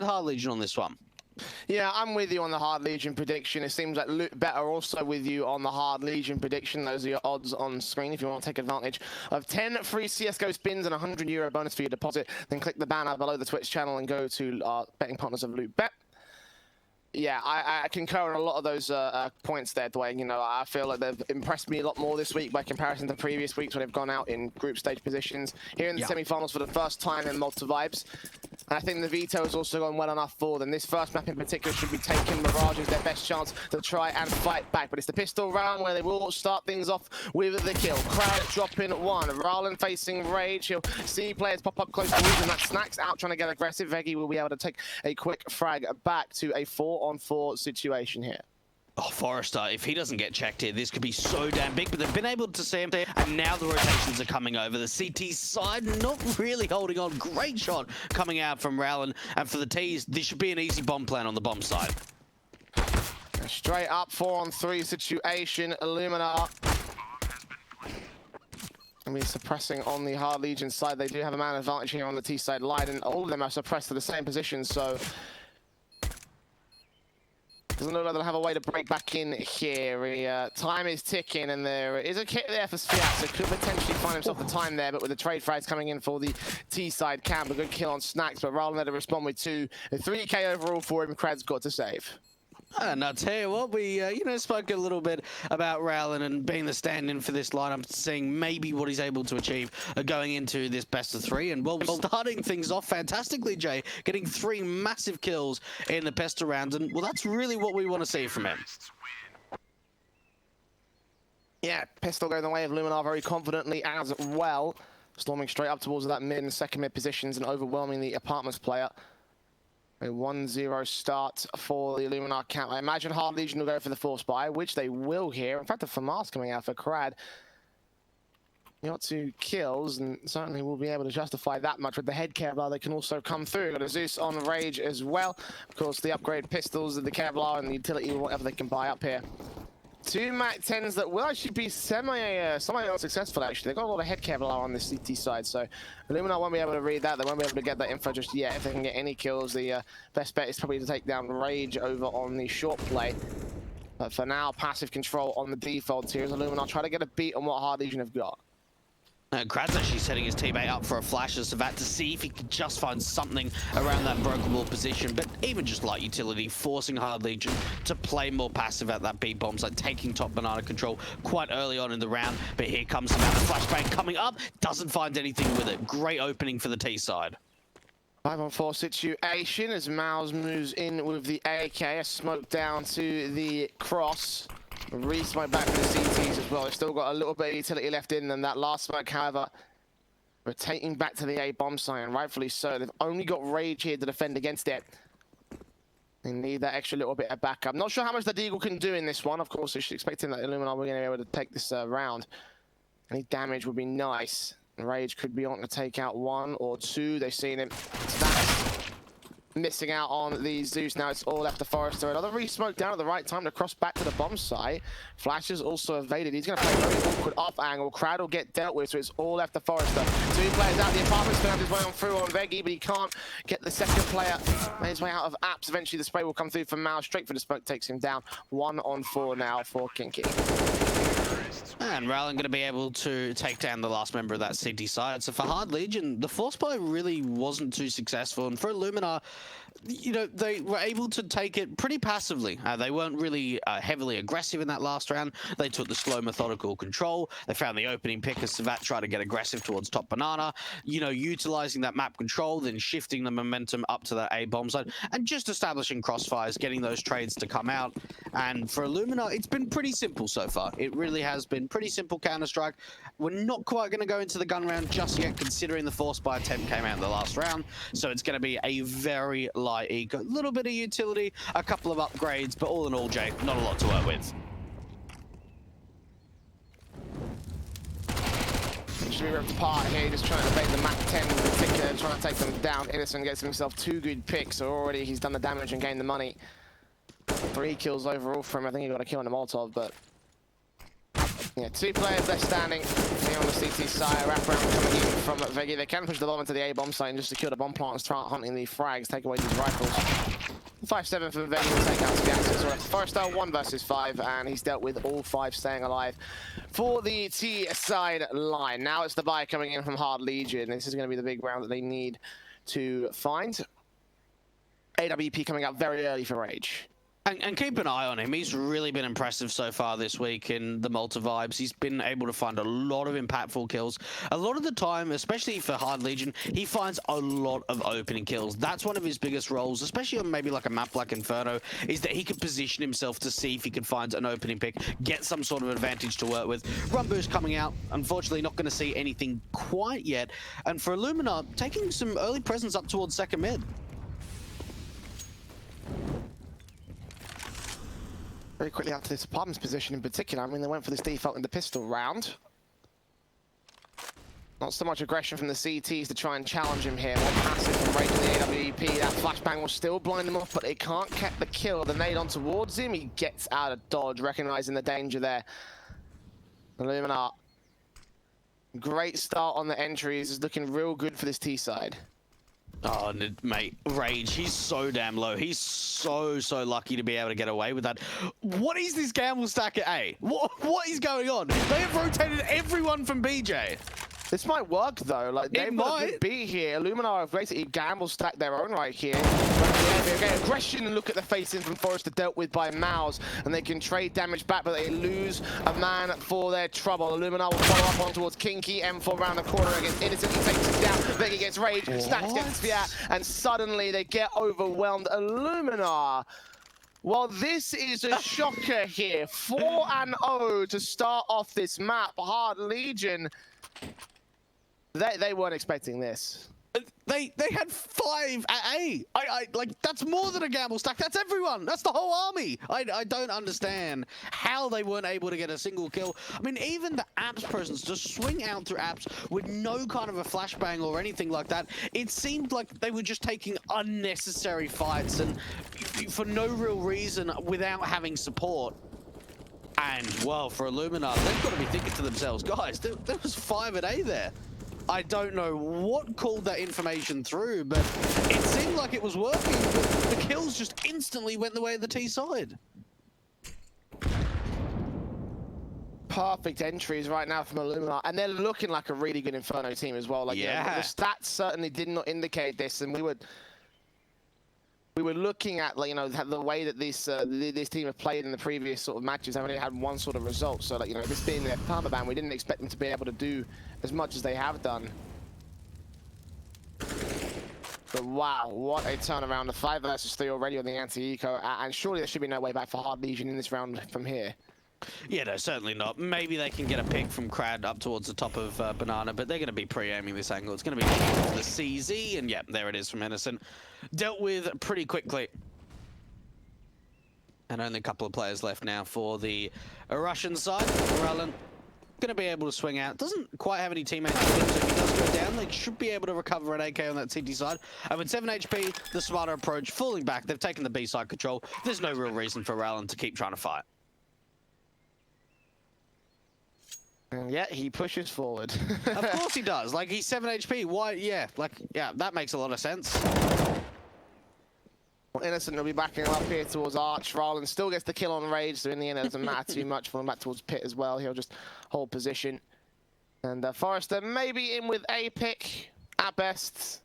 with Hard Legion on this one. Yeah, I'm with you on the Hard Legion prediction. It seems like Luke are also with you on the Hard Legion prediction. Those are your odds on screen if you want to take advantage of 10 free CSGO spins and €100 bonus for your deposit. Then click the banner below the Twitch channel and go to our betting partners of Luke Bet. Yeah, I concur on a lot of those points there, Dwayne. You know, I feel like they've impressed me a lot more this week by comparison to previous weeks when they've gone out in group stage positions. Here in the semi-finals for the first time in Malta vibes. And I think the veto has also gone well enough for them. This first map in particular should be taken. Mirage is their best chance to try and fight back. But it's the pistol round where they will start things off with the kill. Crowd dropping one. Rowland facing Rage. He'll see players pop up close to him, and that Snacks out trying to get aggressive. Veggie will be able to take a quick frag back to a 4-on-4 situation here. Oh, Forrester, if he doesn't get checked here, this could be so damn big, but they've been able to see him there, and now the rotations are coming over. The CT side not really holding on. Great shot coming out from Rowland, and for the T's, this should be an easy bomb plan on the bomb side. Straight up 4-on-3 situation. ILLUMINAR. I mean, suppressing on the Hard Legion side. They do have a man advantage here on the T side. Leiden, all of them are suppressed to the same position, so doesn't look like they'll have a way to break back in here. Time is ticking, and there is a kit there for Sviat, so could potentially find himself the time there, but with the trade frags coming in for the T-side camp, a good kill on Snacks, but Rowland had to respond with 2. A 3K overall for him, Crad's got to save. And I'll tell you what, we spoke a little bit about Rowland and being the stand-in for this lineup, seeing maybe what he's able to achieve going into this best of 3. And well, starting things off fantastically, Jay, getting 3 massive kills in the best of rounds, and well, that's really what we want to see from him. Yeah, pistol going the way of ILLUMINAR very confidently as well, storming straight up towards that mid and second mid positions and overwhelming the Apartments player. A 1-0 start for the ILLUMINAR camp. I imagine Hard Legion will go for the force buy, which they will here. In fact, the FAMAS coming out for Crad. He got 2 kills, and certainly will be able to justify that much with the head Kevlar. They can also come through. Got a Zeus on Rage as well. Of course, the upgrade pistols, the Kevlar, and the utility, whatever they can buy up here. 2 MAC-10s that will actually be semi-unsuccessful, actually. They've got a lot of head Kevlar on the CT side, so ILLUMINAR won't be able to read that. They won't be able to get that info just yet. If they can get any kills, the best bet is probably to take down Rage over on the short play. But for now, passive control on the default here as ILLUMINAR try to get a beat on what Hard Legion have got. Crad's actually setting his teammate up for a flash as Savat to see if he can just find something around that broken wall position, but even just light utility, forcing Hard Legion to play more passive at that B bomb, like taking top banana control quite early on in the round. But here comes Savat, the flashbang coming up, doesn't find anything with it. Great opening for the T side. 5-on-4 situation as Mouse moves in with the AK, a smoke down to the cross. Re-smoke back to the CTs as well. They've still got a little bit of utility left in them. That last smoke, however, rotating back to the A bomb site, and rightfully so. They've only got Rage here to defend against it. They need that extra little bit of backup. Not sure how much the Deagle can do in this one. Of course, they're expecting that ILLUMINAR were going to be able to take this round. Any damage would be nice. Rage could be on to take out 1 or 2. They've seen him. Missing out on the Zeus. Now it's all left to Forrester. Another re-smoke down at the right time to cross back to the bomb site. Flash is also evaded. He's going to play a very awkward off angle. Crowd will get dealt with, so it's all left to Forrester. 2 players out. The Apartment's going to have his way on through on Veggie, but he can't get the second player. Made his way out of apps. Eventually the spray will come through from Mao. Straight for the smoke, takes him down. 1-on-4 now for Kinky. And Rowland going to be able to take down the last member of that CT side. So for Hard Legion, the force buy really wasn't too successful. And for ILLUMINAR, you know, they were able to take it pretty passively. They weren't really heavily aggressive in that last round. They took the slow, methodical control. They found the opening pick as Savat tried to get aggressive towards top banana. You know, utilizing that map control, then shifting the momentum up to that A bomb side, and just establishing crossfires, getting those trades to come out. And for ILLUMINAR, it's been pretty simple so far. It really has been pretty simple Counter-Strike. We're not quite going to go into the gun round just yet, considering the force buy attempt came out in the last round. So it's going to be a very light eco. A little bit of utility, a couple of upgrades, but all in all, Jay, not a lot to work with. Should be ripped apart here, just trying to evade the Mac 10 in particular, trying to take them down. Innocent gets himself 2 good picks, so already he's done the damage and gained the money. 3 kills overall for him. I think he got a kill on the Molotov, but Yeah, 2 players left standing here on the CT side. Wraparound coming in from Veggie. They can push the bomb into the A bomb site and just secure the bomb plant and start hunting the frags, take away these rifles. 5-7 for Veggie to take out the Axis. So Forrester 1 versus 5, and he's dealt with all 5 staying alive for the T side line. Now it's the buy coming in from Hard Legion. This is going to be the big round that they need to find. AWP coming out very early for Rage. And keep an eye on him. He's really been impressive so far this week in the Malta vibes. He's been able to find a lot of impactful kills. A lot of the time, especially for Hard Legion, he finds a lot of opening kills. That's one of his biggest roles, especially on maybe like a map like Inferno, is that he can position himself to see if he can find an opening pick, get some sort of advantage to work with. Run boost coming out. Unfortunately, not going to see anything quite yet. And for ILLUMINAR, taking some early presence up towards second mid. Very quickly out to this apartment's position in particular. I mean, they went for this default in the pistol round. Not so much aggression from the CTs to try and challenge him here. More passive from Rage in the AWP. That flashbang will still blind him off, but they can't get the kill. The nade on towards him. He gets out of dodge, recognizing the danger there. ILLUMINAR. Great start on the entries. Is looking real good for this T side. Oh, mate, Rage, he's so damn low. He's so lucky to be able to get away with that. What is this gamble stack at A? What is going on? They have rotated everyone from BJ. This might work though. Like they've got a good beat here. ILLUMINAR have basically gamble stacked their own right here. Okay, aggression and look at the facing from Forrester dealt with by Mouse, and they can trade damage back, but they lose a man for their trouble. ILLUMINAR will follow up on towards Kinky. M4 around the corner against Innocent. He takes him down. Veggie gets Rage. Stacks gets Sphere, and suddenly they get overwhelmed. ILLUMINAR. Well, this is a shocker here. 4-0 to start off this map. Hard Legion. They weren't expecting this. They had 5 at A. Like, that's more than a gamble stack. That's everyone. That's the whole army. I don't understand how they weren't able to get a single kill. I mean, even the apps presence, to swing out through apps with no kind of a flashbang or anything like that, it seemed like they were just taking unnecessary fights and for no real reason without having support. And, well, for ILLUMINAR, they've got to be thinking to themselves, guys, there was 5 at A there. I don't know what called that information through, but it seemed like it was working, but the kills just instantly went the way of the T side. Perfect entries right now from ILLUMINAR, and they're looking like a really good Inferno team as well. Like, yeah. The stats certainly did not indicate this, and we were looking at, like, you know, the way that this team have played in the previous sort of matches. They've only had one sort of result, so, like, you know, this being their permaban, we didn't expect them to be able to do as much as they have done. But wow, what a turnaround! The 5 versus 3 already on the anti-eco, and surely there should be no way back for Hard Legion in this round from here. Yeah, no, certainly not. Maybe they can get a pick from Crad up towards the top of Banana, but they're going to be pre-aiming this angle. It's going to be the CZ, and yeah, there it is from Innocent. Dealt with pretty quickly. And only a couple of players left now for the Russian side. Rallen going to be able to swing out. Doesn't quite have any teammates with him, so if he does go down, they should be able to recover an AK on that CT side. And with 7 HP, the smarter approach, falling back, they've taken the B side control. There's no real reason for Rallen to keep trying to fight. And yeah, he pushes forward. Of course he does. Like, he's 7 HP. Why? Yeah, like, yeah, that makes a lot of sense. Well, Innocent will be backing up here towards Arch. Rallen still gets the kill on Rage, so in the end it doesn't matter too much for him back towards Pit as well. He'll just hold position. And Forrester maybe in with a pick at best.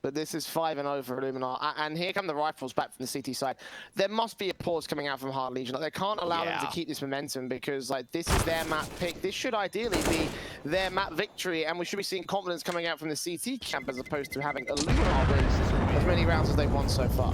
But this is 5-0 for ILLUMINAR. And here come the rifles back from the CT side. There must be a pause coming out from Hard Legion. Like, they can't allow them to keep this momentum because, like, this is their map pick. This should ideally be their map victory, and we should be seeing confidence coming out from the CT camp as opposed to having ILLUMINAR win as many rounds as they've won so far.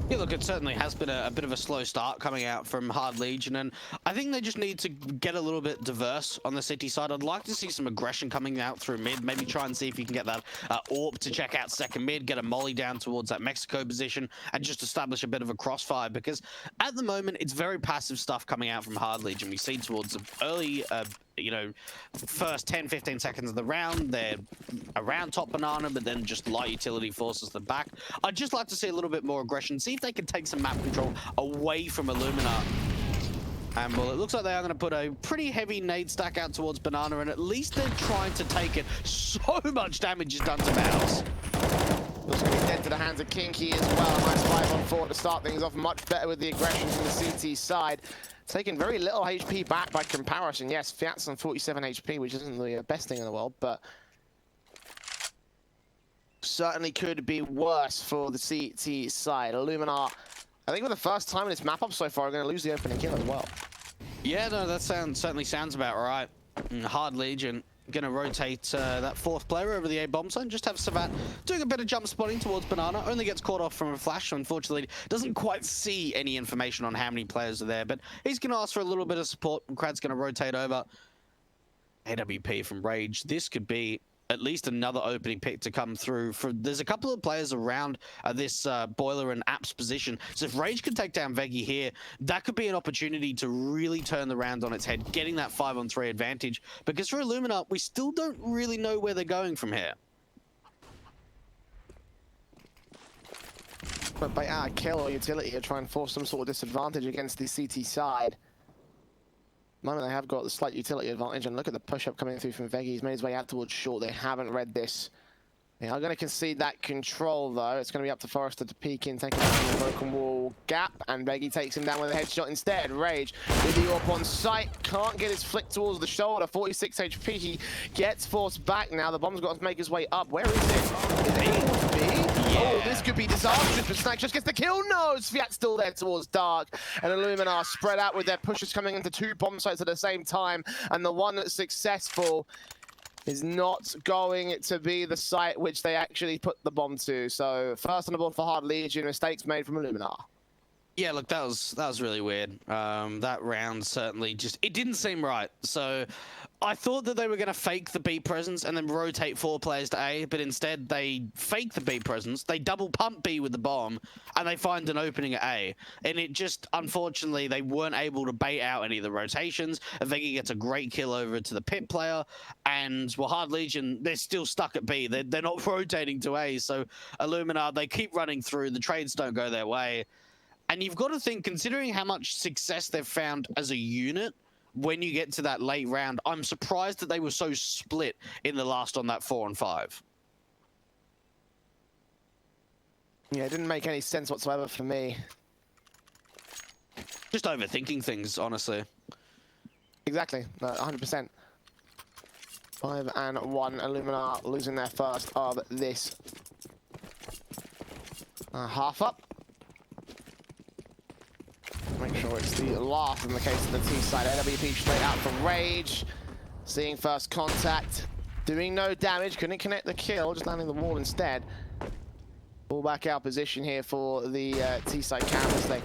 Yeah, look, it certainly has been a bit of a slow start coming out from Hard Legion, and I think they just need to get a little bit diverse on the city side. I'd like to see some aggression coming out through mid, maybe try and see if you can get that AWP to check out second mid, get a molly down towards that Mexico position, and just establish a bit of a crossfire, because at the moment, it's very passive stuff coming out from Hard Legion. We see towards the early you know, first 10-15 seconds of the round, they're around top Banana, but then just light utility forces them back. I'd just like to see a little bit more aggression, see if they can take some map control away from ILLUMINAR. And well, it looks like they are going to put a pretty heavy nade stack out towards Banana, and at least they're trying to take it. So much damage is done to Mouse. Looks going to be dead to the hands of Kinky as well. A nice 5-on-4 to start things off. Much better with the aggression from the CT side. Taking very little HP back by comparison. Yes, Fiat's on 47 HP, which isn't the best thing in the world, but certainly could be worse for the CT side. ILLUMINAR, I think for the first time in this map up so far, are going to lose the opening kill as well. Yeah, no, that certainly sounds about right. Hard Legion going to rotate that fourth player over the A bomb zone. Just have Savat doing a bit of jump spotting towards Banana. Only gets caught off from a flash, so unfortunately doesn't quite see any information on how many players are there. But he's going to ask for a little bit of support. Krad's going to rotate over. AWP from Rage. This could be at least another opening pick to come through. There's a couple of players around this Boiler and Apps position. So if Rage can take down Veggie here, that could be an opportunity to really turn the round on its head, getting that 5-on-3 advantage. Because for ILLUMINAR, we still don't really know where they're going from here. But by kill or utility, you try and force some sort of disadvantage against the CT side. Moment they have got the slight utility advantage, and look at the push-up coming through from Veggie. He's made his way out towards short. They haven't read this. They are going to concede that control, though. It's going to be up to Forrester to peek in, taking out the broken wall gap, and Veggie takes him down with a headshot instead. Rage with the AWP on sight, can't get his flick towards the shoulder. 46 HP, he gets forced back now. The bomb's got to make his way up. Where is it? Is it able to be? Yeah. Oh, this could be disastrous, but Snack just gets the kill. No, Sviat's still there towards Dark, and ILLUMINAR spread out with their pushes coming into two bomb sites at the same time, and the one that's successful is not going to be the site which they actually put the bomb to. So first on the board for Hard Legion, mistakes made from ILLUMINAR. Yeah, look, that was really weird. That round certainly it didn't seem right. So I thought that they were going to fake the B presence and then rotate 4 players to A, but instead they fake the B presence, they double pump B with the bomb, and they find an opening at A. And it just, unfortunately, they weren't able to bait out any of the rotations. Veggie gets a great kill over to the pit player, and well, Hard Legion, they're still stuck at B. They're not rotating to A, so ILLUMINAR, they keep running through, the trades don't go their way. And you've got to think, considering how much success they've found as a unit, when you get to that late round, I'm surprised that they were so split in the last on that 4-on-5. Yeah, it didn't make any sense whatsoever for me. Just overthinking things, honestly. Exactly, 100%. 5-1, ILLUMINAR losing their first of this half up. Make sure it's the last in the case of the T side. AWP straight out from Rage. Seeing first contact. Doing no damage. Couldn't connect the kill. Just landing the wall instead. Ball back out position here for the T side cameras. They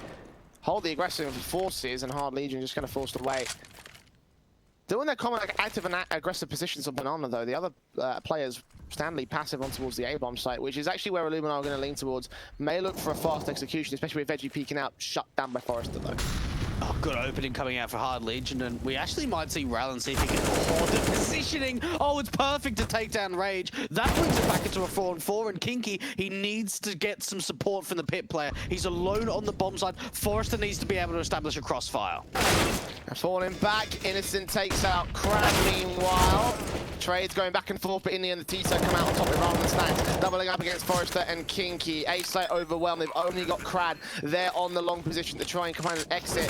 hold the aggressive forces, and Hard Legion just kind of forced away. Doing their common active and aggressive positions on Banana, though, the other players Stanley passive on towards the A-bomb site, which is actually where ILLUMINAR are going to lean towards. May look for a fast execution, especially with Veggie peeking out, shut down by Forrester, though. Oh, good opening coming out for Hard Legion, and we actually might see Rallen see if he can afford the positioning. Oh, it's perfect to take down Rage. That brings it back into a 4-on-4, and Kinky, he needs to get some support from the pit player. He's alone on the bomb side. Forrester needs to be able to establish a crossfire. Falling back, Innocent takes out Krad meanwhile. Trades going back and forth, but in the end the T-side come out on top of rather than Stacks. Doubling up against Forrester and Kinky. A-side overwhelmed, they've only got Krad there on the long position to try and find an exit.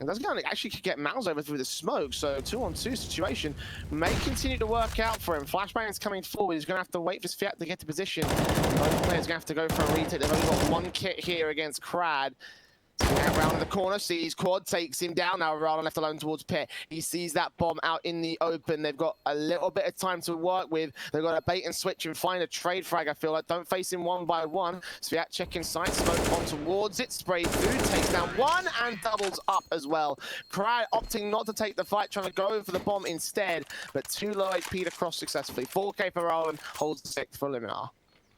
And that's going to actually get Mouse over through the smoke, so 2-on-2 situation may continue to work out for him. Flashbang's coming forward, he's going to have to wait for Fiat to get to position. Both players going to have to go for a retake. They've only got one kit here against Krad. Out round in the corner, sees Quad, takes him down. Now Rallen left alone towards Pit. He sees that bomb out in the open. They've got a little bit of time to work with. They've got to bait and switch and find a trade frag, I feel like. Don't face him one by one. Sviat checking sight, smoke on towards it. Sprayed through, takes down one and doubles up as well. Krad opting not to take the fight, trying to go for the bomb instead. But too low HP to cross successfully. 4K for Rallen, holds the 6th for ILLUMINAR.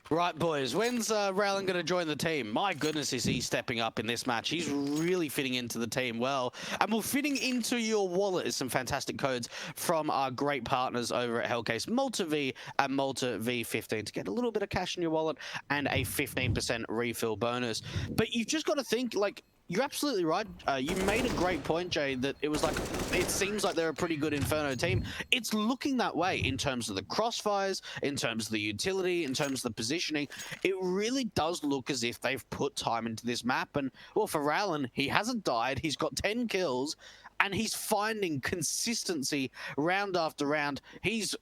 Right, boys, when's Rallen going to join the team? My goodness, is he stepping up in this match. He's really fitting into the team well. And well, fitting into your wallet is some fantastic codes from our great partners over at Hellcase, Malta V and Malta V15 to get a little bit of cash in your wallet and a 15% refill bonus. But you've just got to think, like, You're absolutely right. You made a great point, Jay, that it was like, it seems like they're a pretty good Inferno team. It's looking that way in terms of the crossfires, in terms of the utility, in terms of the positioning. It really does look as if they've put time into this map. And, well, for Rowland, he hasn't died. He's got 10 kills, and he's finding consistency round after round. He's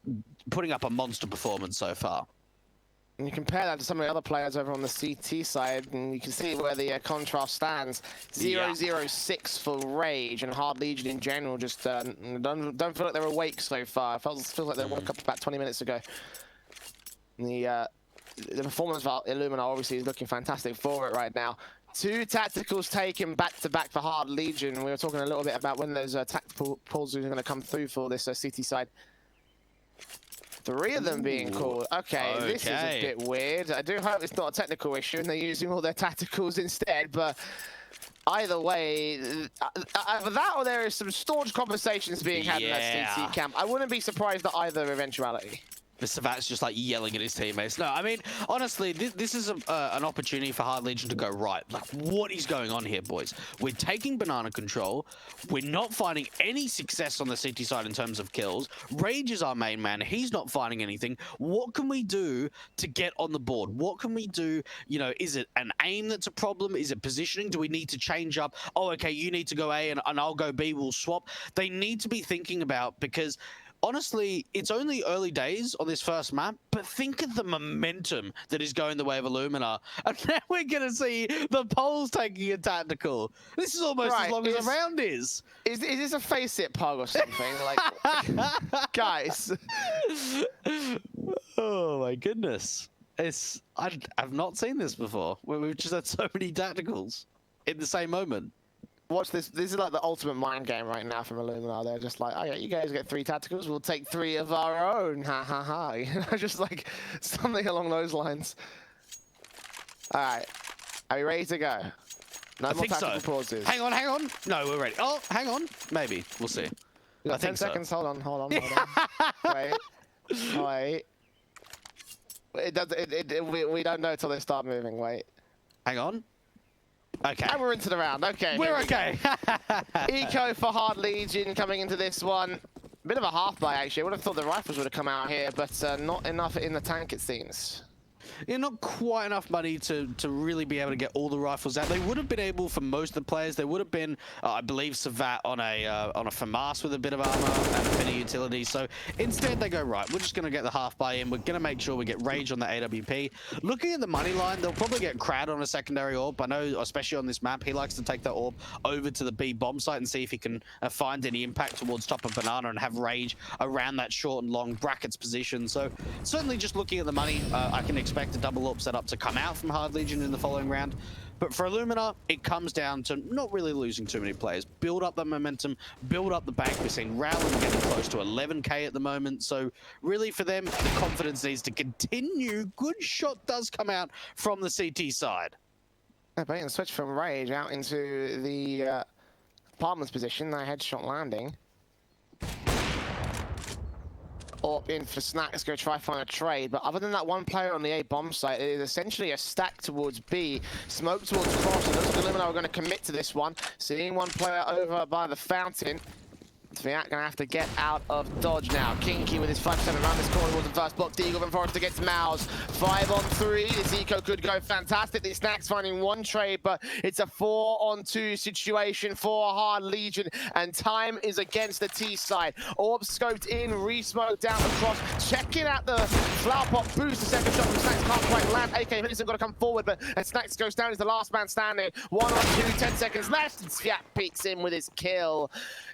putting up a monster performance so far. And you compare that to some of the other players over on the CT side, and you can see where the contrast stands. 0-0-6 for Rage, and Hard Legion in general just don't feel like they're awake so far. It feels like they woke up about 20 minutes ago. And the performance of ILLUMINAR obviously is looking fantastic for it right now. 2 tacticals taken back-to-back for Hard Legion. We were talking a little bit about when those tactical pulls are going to come through for this CT side. 3 of them being called. Okay, this is a bit weird. I do hope it's not a technical issue and they're using all their tacticals instead, but either way, that or there is some staunch conversations being had in that CT camp. I wouldn't be surprised at either eventuality. Mr. Vat's just like yelling at his teammates. No, I mean, honestly, this is an opportunity for Hard Legion to go, right, like, what is going on here, boys? We're taking banana control. We're not finding any success on the city side in terms of kills. Rage is our main man. He's not finding anything. What can we do to get on the board? What can we do? You know, is it an aim that's a problem? Is it positioning? Do we need to change up? Oh, okay, you need to go A and I'll go B. We'll swap. They need to be thinking about, because honestly, it's only early days on this first map, but think of the momentum that is going the way of ILLUMINAR. And now we're going to see the Poles taking a tactical. This is almost as long as a round is. Is this a face it pug or something? Like, guys. Oh my goodness. I've not seen this before. We've just had so many tacticals in the same moment. Watch this. This is like the ultimate mind game right now from ILLUMINAR. They're just like, oh yeah, you guys get 3 tacticals, we'll take 3 of our own. Ha ha ha. You know, just like something along those lines. Alright. Are you ready to go? No more tactical pauses. Hang on. No, we're ready. Oh, hang on. Maybe. We'll see. You got 10 seconds. Hold on. Wait. We don't know till they start moving. Wait. Hang on. Okay. And we're into the round. Okay. We're okay. Eco for Hard Legion coming into this one. Bit of a half buy, actually. I would have thought the rifles would have come out here, but not enough in the tank, it seems. Yeah, not quite enough money to really be able to get all the rifles out. They would have been able, for most of the players, there would have been, I believe, Savat on a FAMAS with a bit of armor and a bit of utility. So instead they go, right, we're just going to get the half buy in. We're going to make sure we get Rage on the AWP. Looking at the money line, they'll probably get Crad on a secondary orb. I know, especially on this map, he likes to take that orb over to the B bomb site and see if he can find any impact towards top of banana and have Rage around that short and long brackets position. So certainly just looking at the money, I can expect a double AWP setup to come out from Hard Legion in the following round. But for ILLUMINAR, it comes down to not really losing too many players. Build up the momentum, build up the bank. We're seeing Rowland getting close to 11k at the moment. So really for them, the confidence needs to continue. Good shot does come out from the CT side. Yeah, but switch from Rage out into the apartments position. That headshot landing. Up in for Snacks, go try find a trade, but other than that one player on the A bomb site, it is essentially a stack towards B, smoke towards cross, and those ILLUMINAR are going to commit to this one. Seeing one player over by the fountain. Sviat gonna have to get out of dodge now. Kinky with his 5-7 around this corner was the first block. Deagle and Forrester gets Mouse. 5-on-3. This eco could go fantastically. Snacks finding one trade, but it's a 4-on-2 situation for Hard Legion, and time is against the T side. Orb scoped in, re-smoked down the cross, checking out the flower pot boost. The second shot from Snacks can't quite land. AK Vincent got to come forward, but as Snacks goes down, he's the last man standing. 1-on-2, 10 seconds left, and Sviat peeks in with his kill.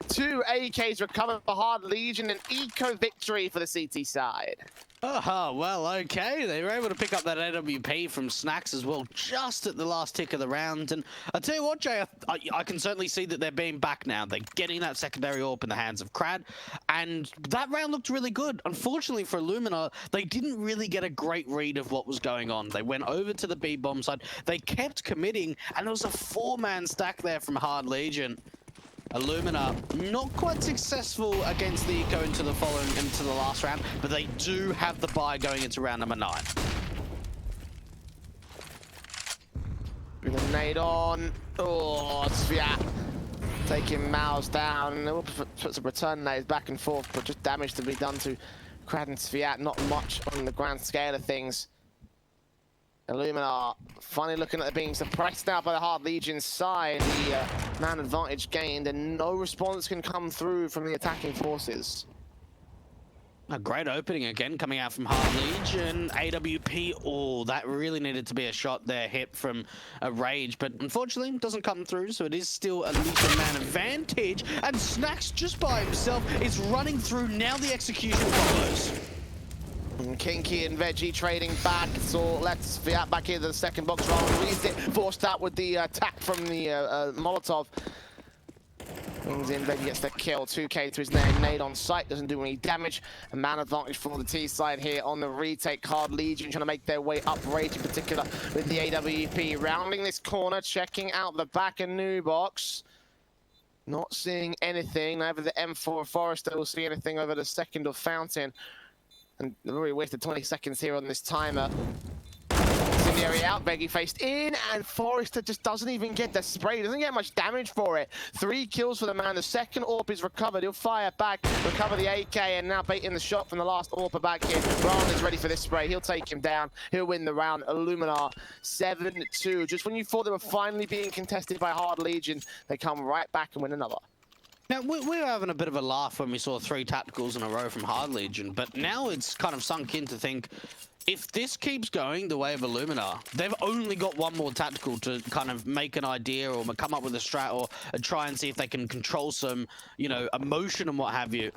2 AKs recovered for Hard Legion, an eco victory for the CT side. Oh, well, okay. They were able to pick up that AWP from Snacks as well, just at the last tick of the round. And I'll tell you what, Jay, I can certainly see that they're being back now. They're getting that secondary AWP in the hands of Crad, and that round looked really good. Unfortunately for ILLUMINAR, they didn't really get a great read of what was going on. They went over to the B bomb side. They kept committing, and there was a 4-man stack there from Hard Legion. ILLUMINAR not quite successful against the eco into the last round, but they do have the bye going into round number 9. Bring the nade on. Oh, Sviat taking Mouse down. We'll put some return nades back and forth, but just damage to be done to Krad and Sviat. Not much on the grand scale of things. ILLUMINAR finally looking at the being suppressed now by the Hard Legion side. The man advantage gained, and no response can come through from the attacking forces. A great opening again coming out from Hard Legion. AWP, oh, that really needed to be a shot there, hit from a Rage, but unfortunately doesn't come through, so it is still at least a man advantage. And Snacks just by himself is running through. Now the execution follows. Kinky and Veggie trading back, so let's Fiat back into the second box round. Reads it, forced out with the attack from the Molotov. Brings in, Veggie gets the kill, 2k to his name, nade on sight, doesn't do any damage. A man advantage for the T side here on the retake. Hard Legion trying to make their way up, Rage in particular with the AWP. Rounding this corner, checking out the back and new box. Not seeing anything, neither the M4 Forrester will see anything over the second of Fountain. And they've already wasted 20 seconds here on this timer. Incendiary out, Veggie faced in, and Forrester just doesn't even get the spray. He doesn't get much damage for it. 3 kills for the man. The second AWP is recovered. He'll fire back, recover the AK, and now baiting the shot from the last AWP back here. Ron is ready for this spray. He'll take him down. He'll win the round. ILLUMINAR 7-2. Just when you thought they were finally being contested by Hard Legion, they come right back and win another. Now, we were having a bit of a laugh when we saw 3 tacticals in a row from Hard Legion, but now it's kind of sunk in to think, if this keeps going the way of ILLUMINAR, they've only got one more tactical to kind of make an idea or come up with a strat or try and see if they can control some, you know, emotion and what have you.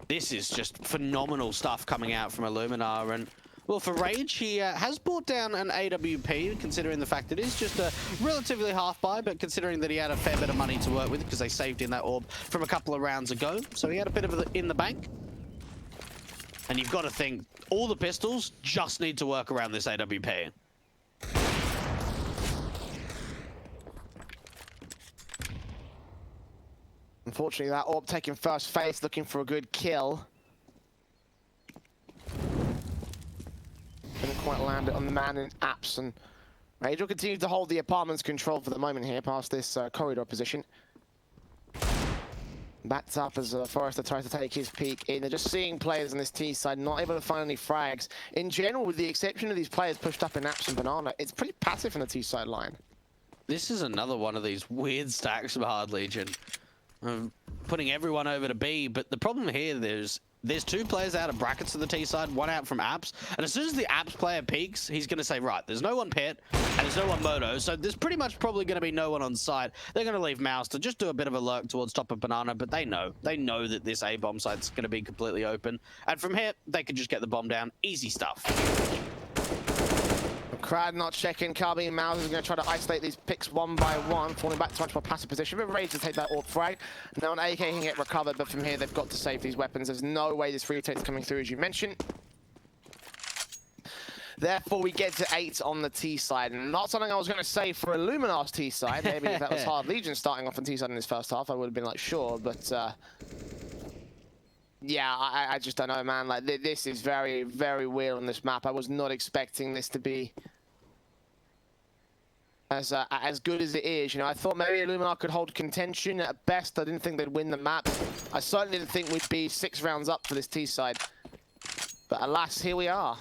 This is just phenomenal stuff coming out from ILLUMINAR, and well, for Rage, he has brought down an AWP, considering the fact it is just a relatively half buy, but considering that he had a fair bit of money to work with because they saved in that orb from a couple of rounds ago. So he had a bit of it in the bank. And you've got to think, all the pistols just need to work around this AWP. Unfortunately, that AWP taking first face, looking for a good kill. Didn't quite land it on the man in apps, and Rage will continue to hold the apartment's control for the moment here past this corridor position. Backs up as Forrester tries to take his peek in. They're just seeing players on this T side not able to find any frags. In general, with the exception of these players pushed up in apps and Banana, it's pretty passive in the T side line. This is another one of these weird stacks of Hard Legion. Putting everyone over to B, but the problem here, there's 2 players out of brackets to the T side, 1 out from apps, and as soon as the apps player peaks, he's going to say, right, there's no one pit, and there's no one moto, so there's pretty much probably going to be no one on site. They're going to leave Mouse to just do a bit of a lurk towards top of Banana, but they know that this A-bomb site's going to be completely open, and from here, they can just get the bomb down. Easy stuff. Krad not checking. Carby and Mouse is going to try to isolate these picks one by one, falling back to much more passive position. But Rage to take that AWP frag. Now an AK can get recovered, but from here they've got to save these weapons. There's no way this retake's coming through, as you mentioned. Therefore, we get to 8 on the T side. And not something I was going to say for ILLUMINAR's T side. Maybe if that was Hard Legion starting off on T side in this first half, I would have been like, sure. But yeah, I just don't know, man. Like, this is very, very weird on this map. I was not expecting this to be as good as it is. You know, I thought maybe ILLUMINAR could hold contention at best. I didn't think they'd win the map. I certainly didn't think we'd be 6 rounds up for this T side. But alas, here we are.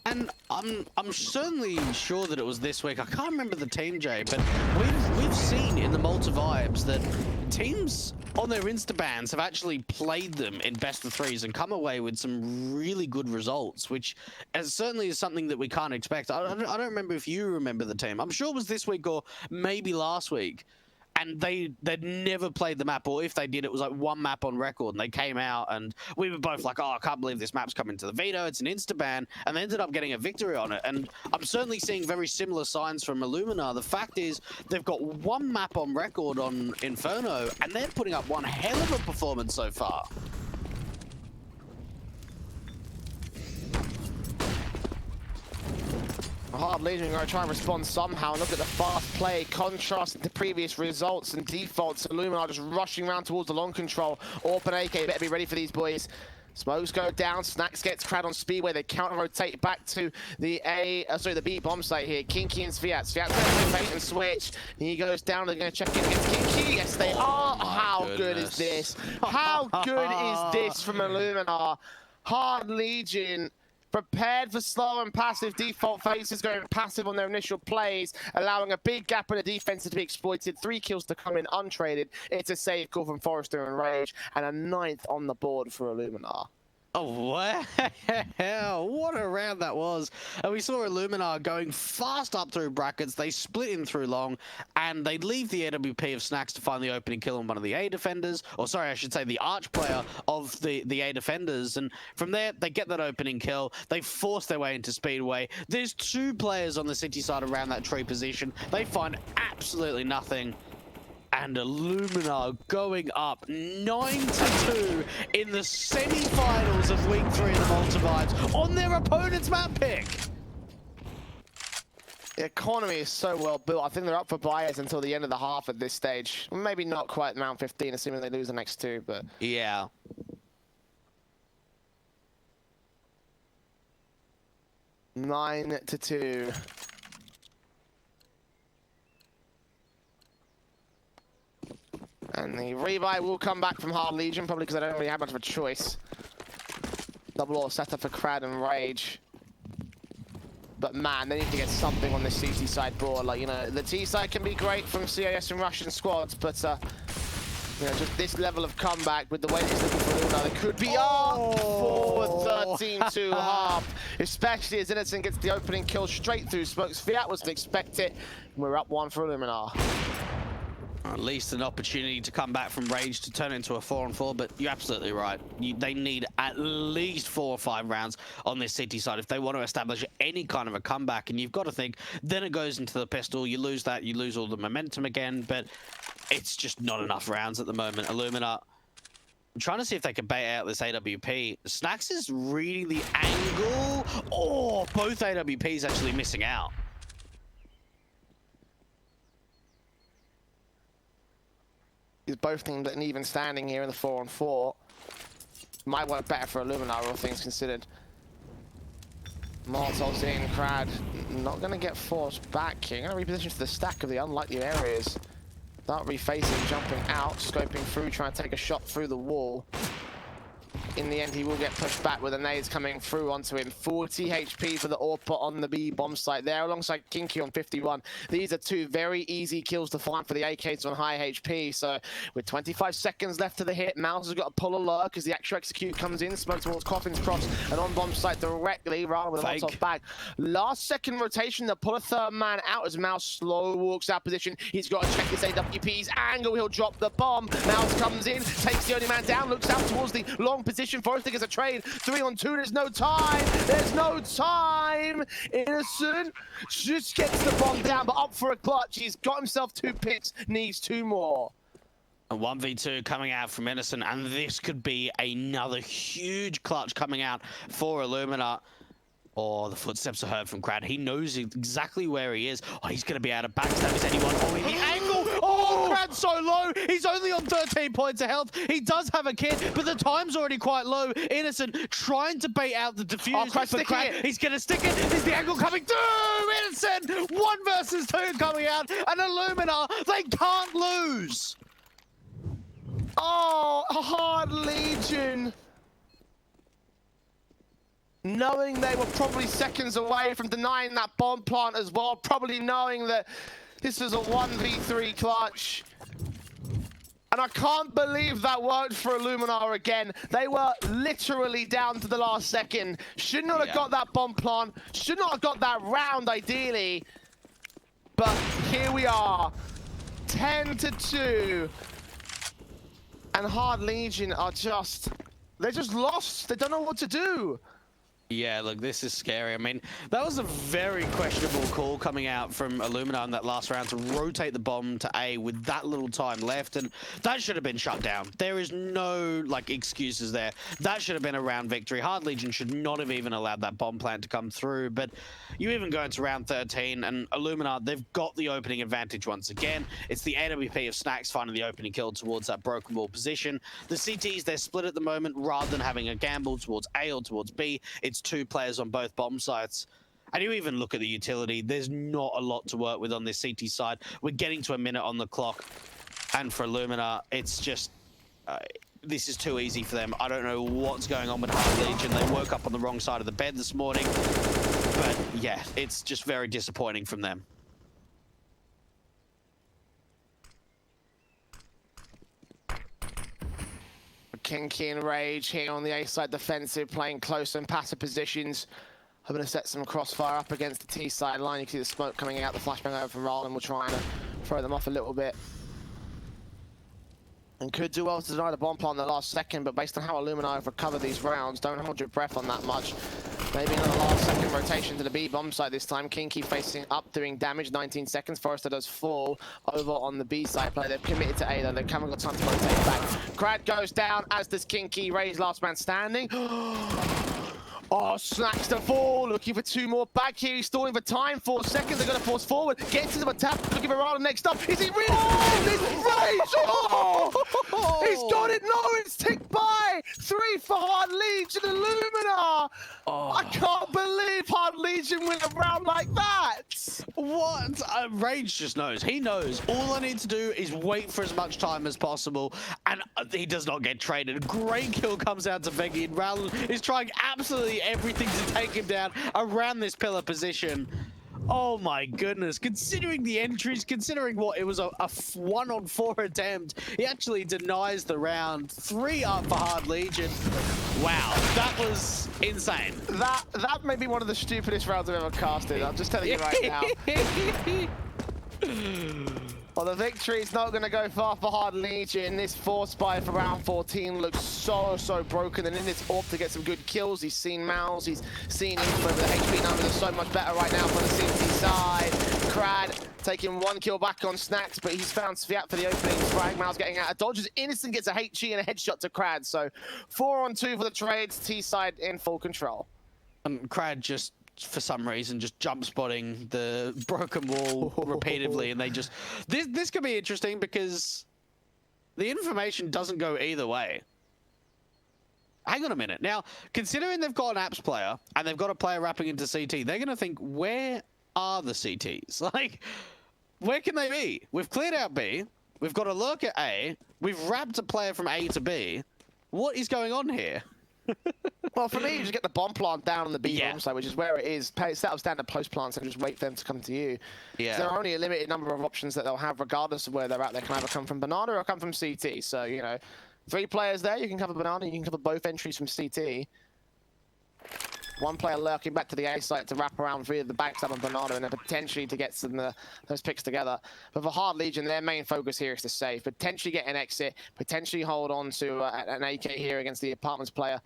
And I'm certainly sure that it was this week. I can't remember the team, Jay, but we've seen in the Malta vibes that teams on their Instabans have actually played them in best of 3s and come away with some really good results, which certainly is something that we can't expect. I don't remember if you remember the team. I'm sure it was this week or maybe last week. And they'd never played the map, or if they did, it was like 1 map on record, and they came out, and we were both like, oh, I can't believe this map's coming to the veto, it's an insta-ban, and they ended up getting a victory on it. And I'm certainly seeing very similar signs from ILLUMINAR. The fact is, they've got 1 map on record on Inferno, and they're putting up one hell of a performance so far. Hard Legion going to try and respond somehow. Look at the fast play, contrast to previous results and defaults. ILLUMINAR just rushing around towards the long control. AWP and AK better be ready for these boys. Smokes go down, Snacks gets crowd on speedway, they counter-rotate back to the the B bomb site here. Kinky and Sviat. Sviat's going to bait and switch. He goes down, they're going to check in against Kinky. Yes, they are. How good is this? How good is this from ILLUMINAR? Hard Legion prepared for slow and passive default phases, going passive on their initial plays, allowing a big gap in the defense to be exploited. 3 kills to come in untraded. It's a save call from Forrester and Rage, and a 9th on the board for ILLUMINAR. Oh, wow. What a round that was. And we saw ILLUMINAR going fast up through brackets. They split in through long, and they leave the AWP of Snacks to find the opening kill on one of the A defenders. Or sorry, I should say the arch player of the A defenders. And from there, they get that opening kill. They force their way into Speedway. There's 2 players on the city side around that tree position. They find absolutely nothing. And ILLUMINAR going up 9-2 in the semi-finals of Week 3 of the Malta Vibes on their opponent's map pick. The economy is so well built. I think they're up for buyers until the end of the half at this stage. Maybe not quite round 15, assuming they lose the next 2, but... Yeah. 9-2. And the rebuy will come back from Hard Legion, probably because I don't really have much of a choice. Double or setup for Crad and Rage. But man, they need to get something on this CT side board. Like, you know, the T side can be great from CIS and Russian squads, but you know, just this level of comeback with the way it's looking for Luna, they could be up for 13-2 half, especially as Innocent gets the opening kill straight through Smokes. Fiat was to expect it. We're up 1 for ILLUMINAR. At least an opportunity to come back from Rage to turn into a 4-on-4, but you're absolutely right. They need at least 4 or 5 rounds on this city side if they want to establish any kind of a comeback. And you've got to think, then it goes into the pistol, you lose that, you lose all the momentum again, but it's just not enough rounds at the moment. ILLUMINAR, I'm trying to see if they can bait out this AWP. Snacks is reading the angle. Oh, both AWPs actually missing out. Both teams an even standing here in the 4-on-4. Might work better for ILLUMINAR, all things considered. Molotov's in, Crad not going to get forced back here. Going to reposition to the stack of the unlikely areas. Start refacing, jumping out, scoping through, trying to take a shot through the wall. In the end, he will get pushed back with the nades coming through onto him. 40 HP for the AWP on the B bomb site there, alongside Kinky on 51. These are 2 very easy kills to find for the AKs on high HP. So with 25 seconds left to the hit, Mouse has got to pull alert as the actual execute comes in. Smoke towards Coffin's Cross and on bomb site directly, rather with a Molotov bag. Last second rotation, they'll pull a 3rd man out as Mouse slow walks out position. He's got to check this AWP's angle. He'll drop the bomb. Mouse comes in, takes the only man down, looks out towards the long position. Forrester gets a trade. 3-on-2. There's no time. There's no time. Innocent just gets the bomb down, but up for a clutch. He's got himself 2 picks. Needs 2 more. A 1v2 coming out from Innocent, and this could be another huge clutch coming out for ILLUMINAR. Oh, the footsteps are heard from Crad. He knows exactly where he is. Oh, he's going to be able to backstab his anyone. Oh, in the angle. Oh, Crad's so low. He's only on 13 points of health. He does have a kit, but the time's already quite low. Innocent trying to bait out the defuse. Oh, Crad, he's going to stick it. Is the angle coming through? Innocent, 1 versus 2 coming out. And ILLUMINAR, they can't lose. Oh, Hard Legion. Knowing they were probably seconds away from denying that bomb plant as well, probably knowing that this was a 1v3 clutch. And I can't believe that worked for ILLUMINAR again. They were literally down to the last second. Should not have got that bomb plant. Should not have got that round, ideally. But here we are, 10-2. And Hard Legion are they're just lost. They don't know what to do. Yeah, look, this is scary. I mean, that was a very questionable call coming out from ILLUMINAR in that last round to rotate the bomb to A with that little time left, and that should have been shut down. There is no, like, excuses there. That should have been a round victory. Hard Legion should not have even allowed that bomb plant to come through, but you even go into round 13, and ILLUMINAR, they've got the opening advantage once again. It's the AWP of Snacks finding the opening kill towards that broken wall position. The CTs, they're split at the moment. Rather than having a gamble towards A or towards B, it's two players on both bomb sites. And you even look at the utility, there's not a lot to work with on this CT side. We're getting to a minute on the clock, and for ILLUMINAR, it's just this is too easy for them. I don't know what's going on with Hard Legion. They woke up on the wrong side of the bed this morning, but yeah, it's just very disappointing from them. Kinky and Rage here on the A side defensive, playing close and passive positions. Hoping to set some crossfire up against the T side line. You can see the smoke coming out, the flashbang over from Roland. We're trying to throw them off a little bit. And could do well to deny the bomb plant in the last second, but based on how ILLUMINAR have recovered these rounds, don't hold your breath on that much. Maybe another last second rotation to the B bomb site this time. Kinky facing up, doing damage, 19 seconds. Forrester does fall over on the B side play. They've committed to A though, they haven't got time to rotate back. Crad goes down, as does Kinky. Ray's last man standing. Oh, Snacks to fall, looking for two more back here. He's stalling for time, 4 seconds. They're going to force forward. Gets into the tap, looking for Rada next up. Is he really? This Rage! Oh! He's got it. No, it's ticked by. 3 for Hard Legion, ILLUMINAR. Oh. I can't believe Hard Legion win a round like that. What? Rage just knows. He knows. All I need to do is wait for as much time as possible, and he does not get traded. Great kill comes out to Veggie, and Rowland is trying absolutely everything to take him down around this pillar position. Oh my goodness, considering the entries, considering what it was a 1-on-4 attempt, he actually denies the round. 3 up for Hard Legion. Wow, that was insane. That may be one of the stupidest rounds I've ever casted. I'm just telling you right now. Well, the victory is not going to go far for Hard Legion. This force buy for round 14 looks so broken, and in its AWP to get some good kills. He's seen Mouse, he's seen Info, but the HP numbers are so much better right now for the CT side. Crad taking 1 kill back on Snacks, but he's found Sviat for the opening frag. Mouse getting out of dodges. Innocent gets a HG and a headshot to Crad, so 4-on-2 for the trades. T side in full control. Crad just, for some reason, just jump spotting the broken wall repeatedly, and they just this could be interesting because the information doesn't go either way. Hang on a minute. Now, considering they've got an apps player and they've got a player wrapping into CT, they're gonna think, where are the CTs? Like, where can they be? We've cleared out B, we've got a lurk at A, we've wrapped a player from A to B. What is going on here? Well, for me, you just get the bomb plant down on the B bomb side, which is where it is. Set up standard post plants and just wait for them to come to you. Yeah. There are only a limited number of options that they'll have, regardless of where they're at. They can either come from Banana or come from CT. So, you know, 3 players there. You can cover Banana. You can cover both entries from CT. 1 player lurking back to the A site to wrap around via the backside on Banana and then potentially to get some those picks together. But for Hard Legion, their main focus here is to save, potentially get an exit, potentially hold on to an AK here against the Apartments player.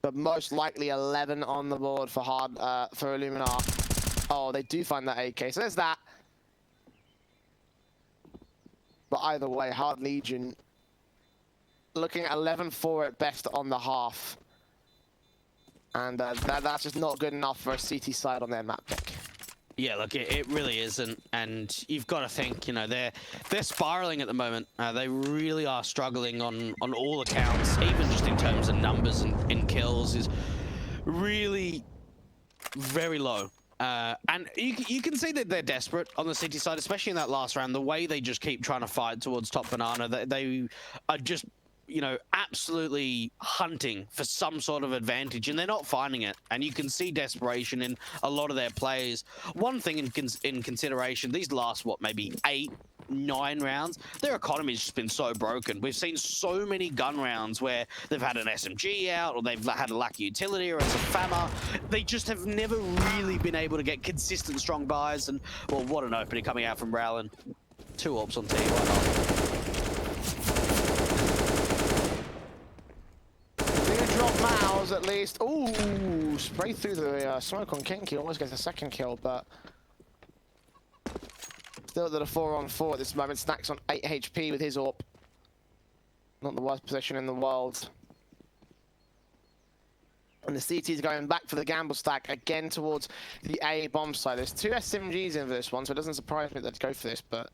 But most likely 11 on the board for ILLUMINAR. Oh, they do find that AK, so there's that. But either way, Hard Legion looking at 11-4 at best on the half. And that's just not good enough for a CT side on their map pick. Yeah, look, it really isn't, and you've got to think, you know, they're spiraling at the moment. They really are struggling on all accounts, even just in terms of numbers and in kills is really very low. And you can see that they're desperate on the CT side, especially in that last round. The way they just keep trying to fight towards top Banana, they are just, you know, absolutely hunting for some sort of advantage, and they're not finding it. And you can see desperation in a lot of their plays. One thing in consideration, these last, what, maybe 8-9 rounds, their economy's just been so broken. We've seen so many gun rounds where they've had an SMG out, or they've had a lack of utility, or it's a FAMA. They just have never really been able to get consistent strong buys. And, well, what an opening coming out from Rowland. 2 AWPs on T, why not? kills at least. Ooh, spray through the smoke on Kinky. Almost gets a second kill, but still at a 4-on-4 at this moment. Snacks on 8 HP with his AWP. Not the worst position in the world. And the CT's going back for the gamble stack again towards the A bomb side. There's 2 SMGs in for this one, so it doesn't surprise me that they'd go for this, but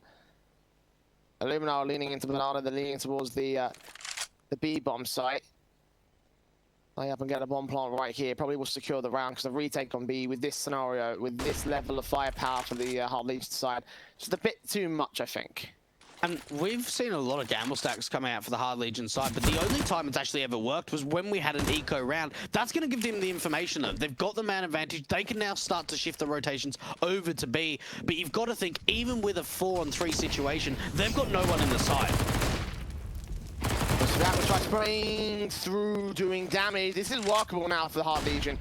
ILLUMINAR are leaning into Banana, they're leaning towards the B bomb site. Lay up and get a bomb plant right here. Probably will secure the round because the retake on B with this scenario, with this level of firepower for the Hard Legion side, just a bit too much, I think. And we've seen a lot of gamble stacks coming out for the Hard Legion side, but the only time it's actually ever worked was when we had an eco round. That's going to give them the information though. They've got the man advantage. They can now start to shift the rotations over to B. But you've got to think, even with a 4-on-3 situation, they've got no one in the side. So that will try spraying through, doing damage. This is workable now for the Hard Legion.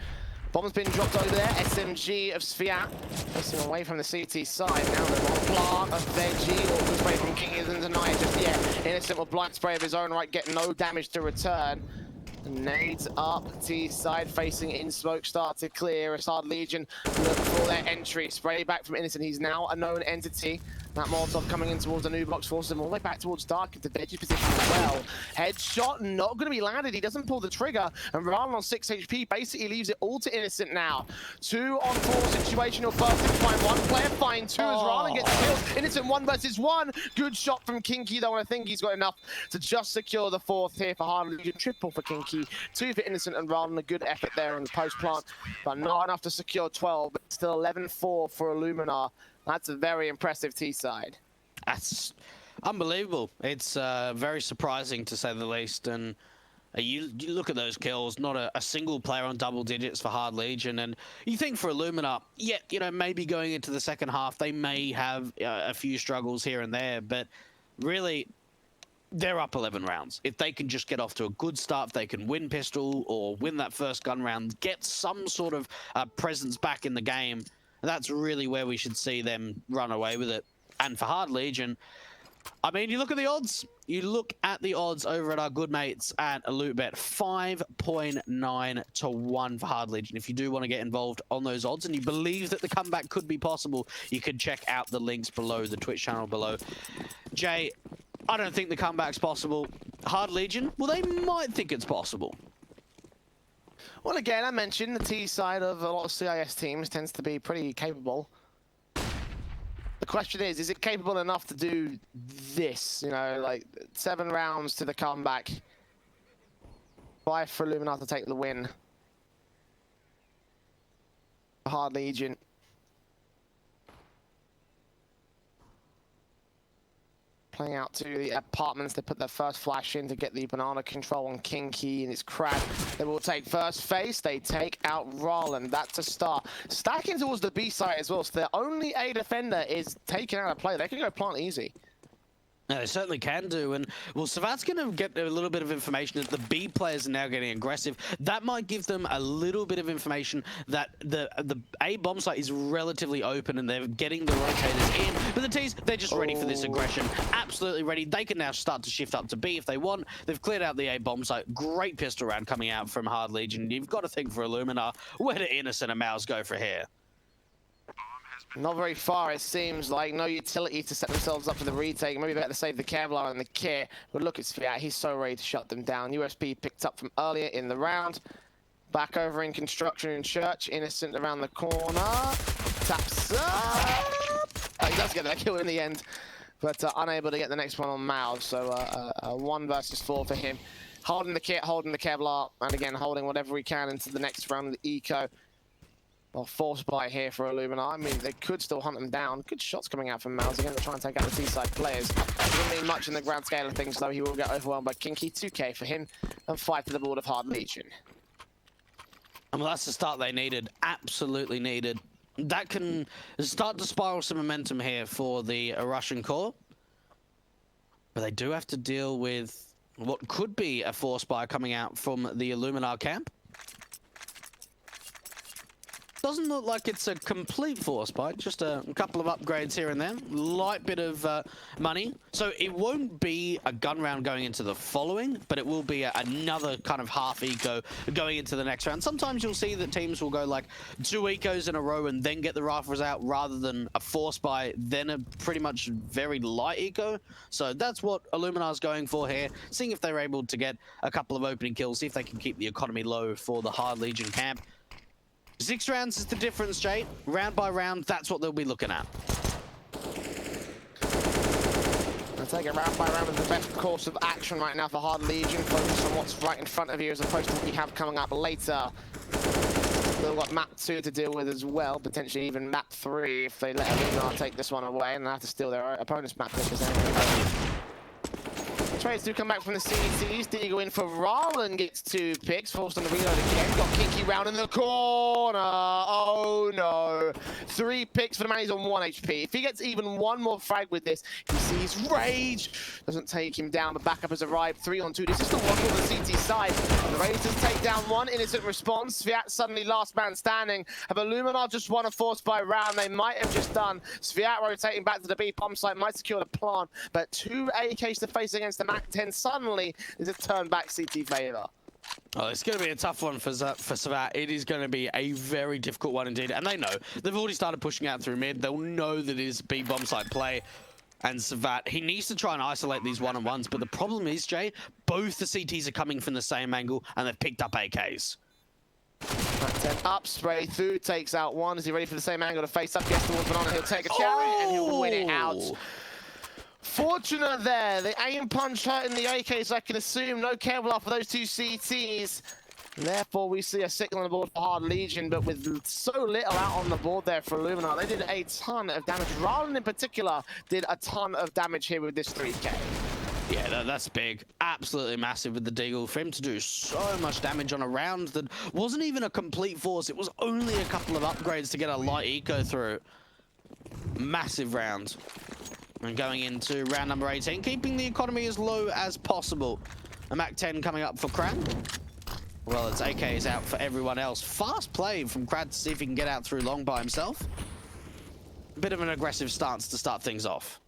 Bomb's been dropped over there. SMG of Sviat facing away from the CT side. Now there's one plant of Veggie. Awkward spray from King isn't denied just yet. Innocent with blind spray of his own right, get no damage to return. Nades up, T side facing in smoke, start to clear. As Hard Legion look for their entry. Spray back from Innocent, he's now a known entity. That Molotov coming in towards the new box, forces him all the way back towards Dark into Veggie's position as well. Headshot not going to be landed, he doesn't pull the trigger, and Ryan on 6 HP basically leaves it all to Innocent now. 2-on-4 situation, your first to find one player, find two as Ryan gets killed. Innocent 1 versus 1. Good shot from Kinky though, and I think he's got enough to just secure the 4th here for Hard Legion. Triple for Kinky, 2 for Innocent and Ryan. A good effort there on the post plant, but not enough to secure 12, but still 11-4 for ILLUMINAR. That's a very impressive T-side. That's unbelievable. It's very surprising to say the least. And you look at those kills, not a single player on double digits for Hard Legion. And you think for ILLUMINAR, yeah, you know, maybe going into the second half, they may have a few struggles here and there. But really, they're up 11 rounds. If they can just get off to a good start, if they can win pistol or win that first gun round, get some sort of presence back in the game, that's really where we should see them run away with it. And for Hard Legion, I mean, you look at the odds. You look at the odds over at our good mates at Lootbet. 5.9 to 1 for Hard Legion. If you do want to get involved on those odds and you believe that the comeback could be possible, you can check out the links below, the Twitch channel below. Jay, I don't think the comeback's possible. Hard Legion, well, they might think it's possible. Well, again, I mentioned the T side of a lot of CIS teams tends to be pretty capable. The question is it capable enough to do this? You know, like 7 rounds to the comeback. 5 for ILLUMINAR to take the win. Hard Legion. Playing out to the apartments, they put their first flash in to get the banana control on Kinky and his crab. They will take first face, they take out Roland. That's a start. Stacking towards the B site as well, so their only A defender is taken out of play. They can go plant easy. No, they certainly can do, and well, Savat's going to get a little bit of information that the B players are now getting aggressive. That might give them a little bit of information that the A bomb site is relatively open and they're getting the rotators in. But the T's, they're just ready for this aggression. Absolutely ready. They can now start to shift up to B if they want. They've cleared out the A bomb site. Great pistol round coming out from Hard Legion. You've got to think for ILLUMINAR, where do Innocent and Mouse go for here? Not very far, it seems like. No utility to set themselves up for the retake. Maybe better to save the Kevlar and the kit. But look at Sviat, he's so ready to shut them down. USP picked up from earlier in the round. Back over in construction in church. Innocent around the corner. Taps up. Oh, he does get that kill in the end. But unable to get the next one on Mao. So 1 versus 4 for him. Holding the kit, holding the Kevlar. And again, holding whatever he can into the next round of the eco. Well, force buy here for ILLUMINAR. I mean, they could still hunt them down. Good shots coming out from Mouse. Again, to try and take out the T-side players. Doesn't mean much in the grand scale of things, though. He will get overwhelmed by Kinky. 2K for him. And 5 to the board of Hard Legion. And well, that's the start they needed. Absolutely needed. That can start to spiral some momentum here for the Russian core. But they do have to deal with what could be a force buy coming out from the ILLUMINAR camp. Doesn't look like it's a complete force bite, just a couple of upgrades here and there. Light bit of money. So it won't be a gun round going into the following, but it will be another kind of half eco going into the next round. Sometimes you'll see that teams will go like 2 ecos in a row and then get the rifles out rather than a force bite, then a pretty much very light eco. So that's what ILLUMINAR's going for here, seeing if they're able to get a couple of opening kills, see if they can keep the economy low for the Hard Legion camp. 6 rounds is the difference, Jay. Round by round, that's what they'll be looking at. I'll take it round by round as the best course of action right now for Hard Legion. Focus on what's right in front of you as opposed to what you have coming up later. Still got map 2 to deal with as well, potentially even map 3 if they let ILLUMINAR take this one away and they have to steal their opponent's map. Trades do come back from the CTs. Deagle in for Rallen, gets 2 picks, forced on the reload again. Got Kinky round in the corner. Oh no. 3 picks for the man, he's on 1 HP. If he gets even one more frag with this, he sees Rage. Doesn't take him down, but backup has arrived. 3 on 2. This is the one on the CT side. The Razors take down 1 innocent response. Sviat suddenly last man standing. Have ILLUMINAR just won a force by round? They might have just done. Sviat rotating back to the B bomb site, might secure the plant, but 2 AKs to face against the Mac 10 suddenly is a turn back CT favor. Oh, it's going to be a tough one for Sviat. It is going to be a very difficult one indeed. And they know. They've already started pushing out through mid. They'll know that it is B bomb site play. And Sviat, he needs to try and isolate these one-on-ones. But the problem is, Jay, both the CTs are coming from the same angle and they've picked up AKs. Mac 10 up, spray through, takes out 1. Is he ready for the same angle to face up? Gets towards Banana, he'll take a challenge and he'll win it out. Fortunate there, the aim punch hurting the AKs, I can assume. No Kevlar for those 2 CTs. And therefore, we see a signal on the board for Hard Legion, but with so little out on the board there for ILLUMINAR, they did a ton of damage. Rallen in particular did a ton of damage here with this 3K. Yeah, that's big. Absolutely massive with the Deagle. For him to do so much damage on a round that wasn't even a complete force. It was only a couple of upgrades to get a light eco through. Massive round. And going into round number 18, keeping the economy as low as possible. A Mac 10 coming up for Crad. Well, it's AKs out for everyone else. Fast play from Crad to see if he can get out through long by himself. Bit of an aggressive stance to start things off.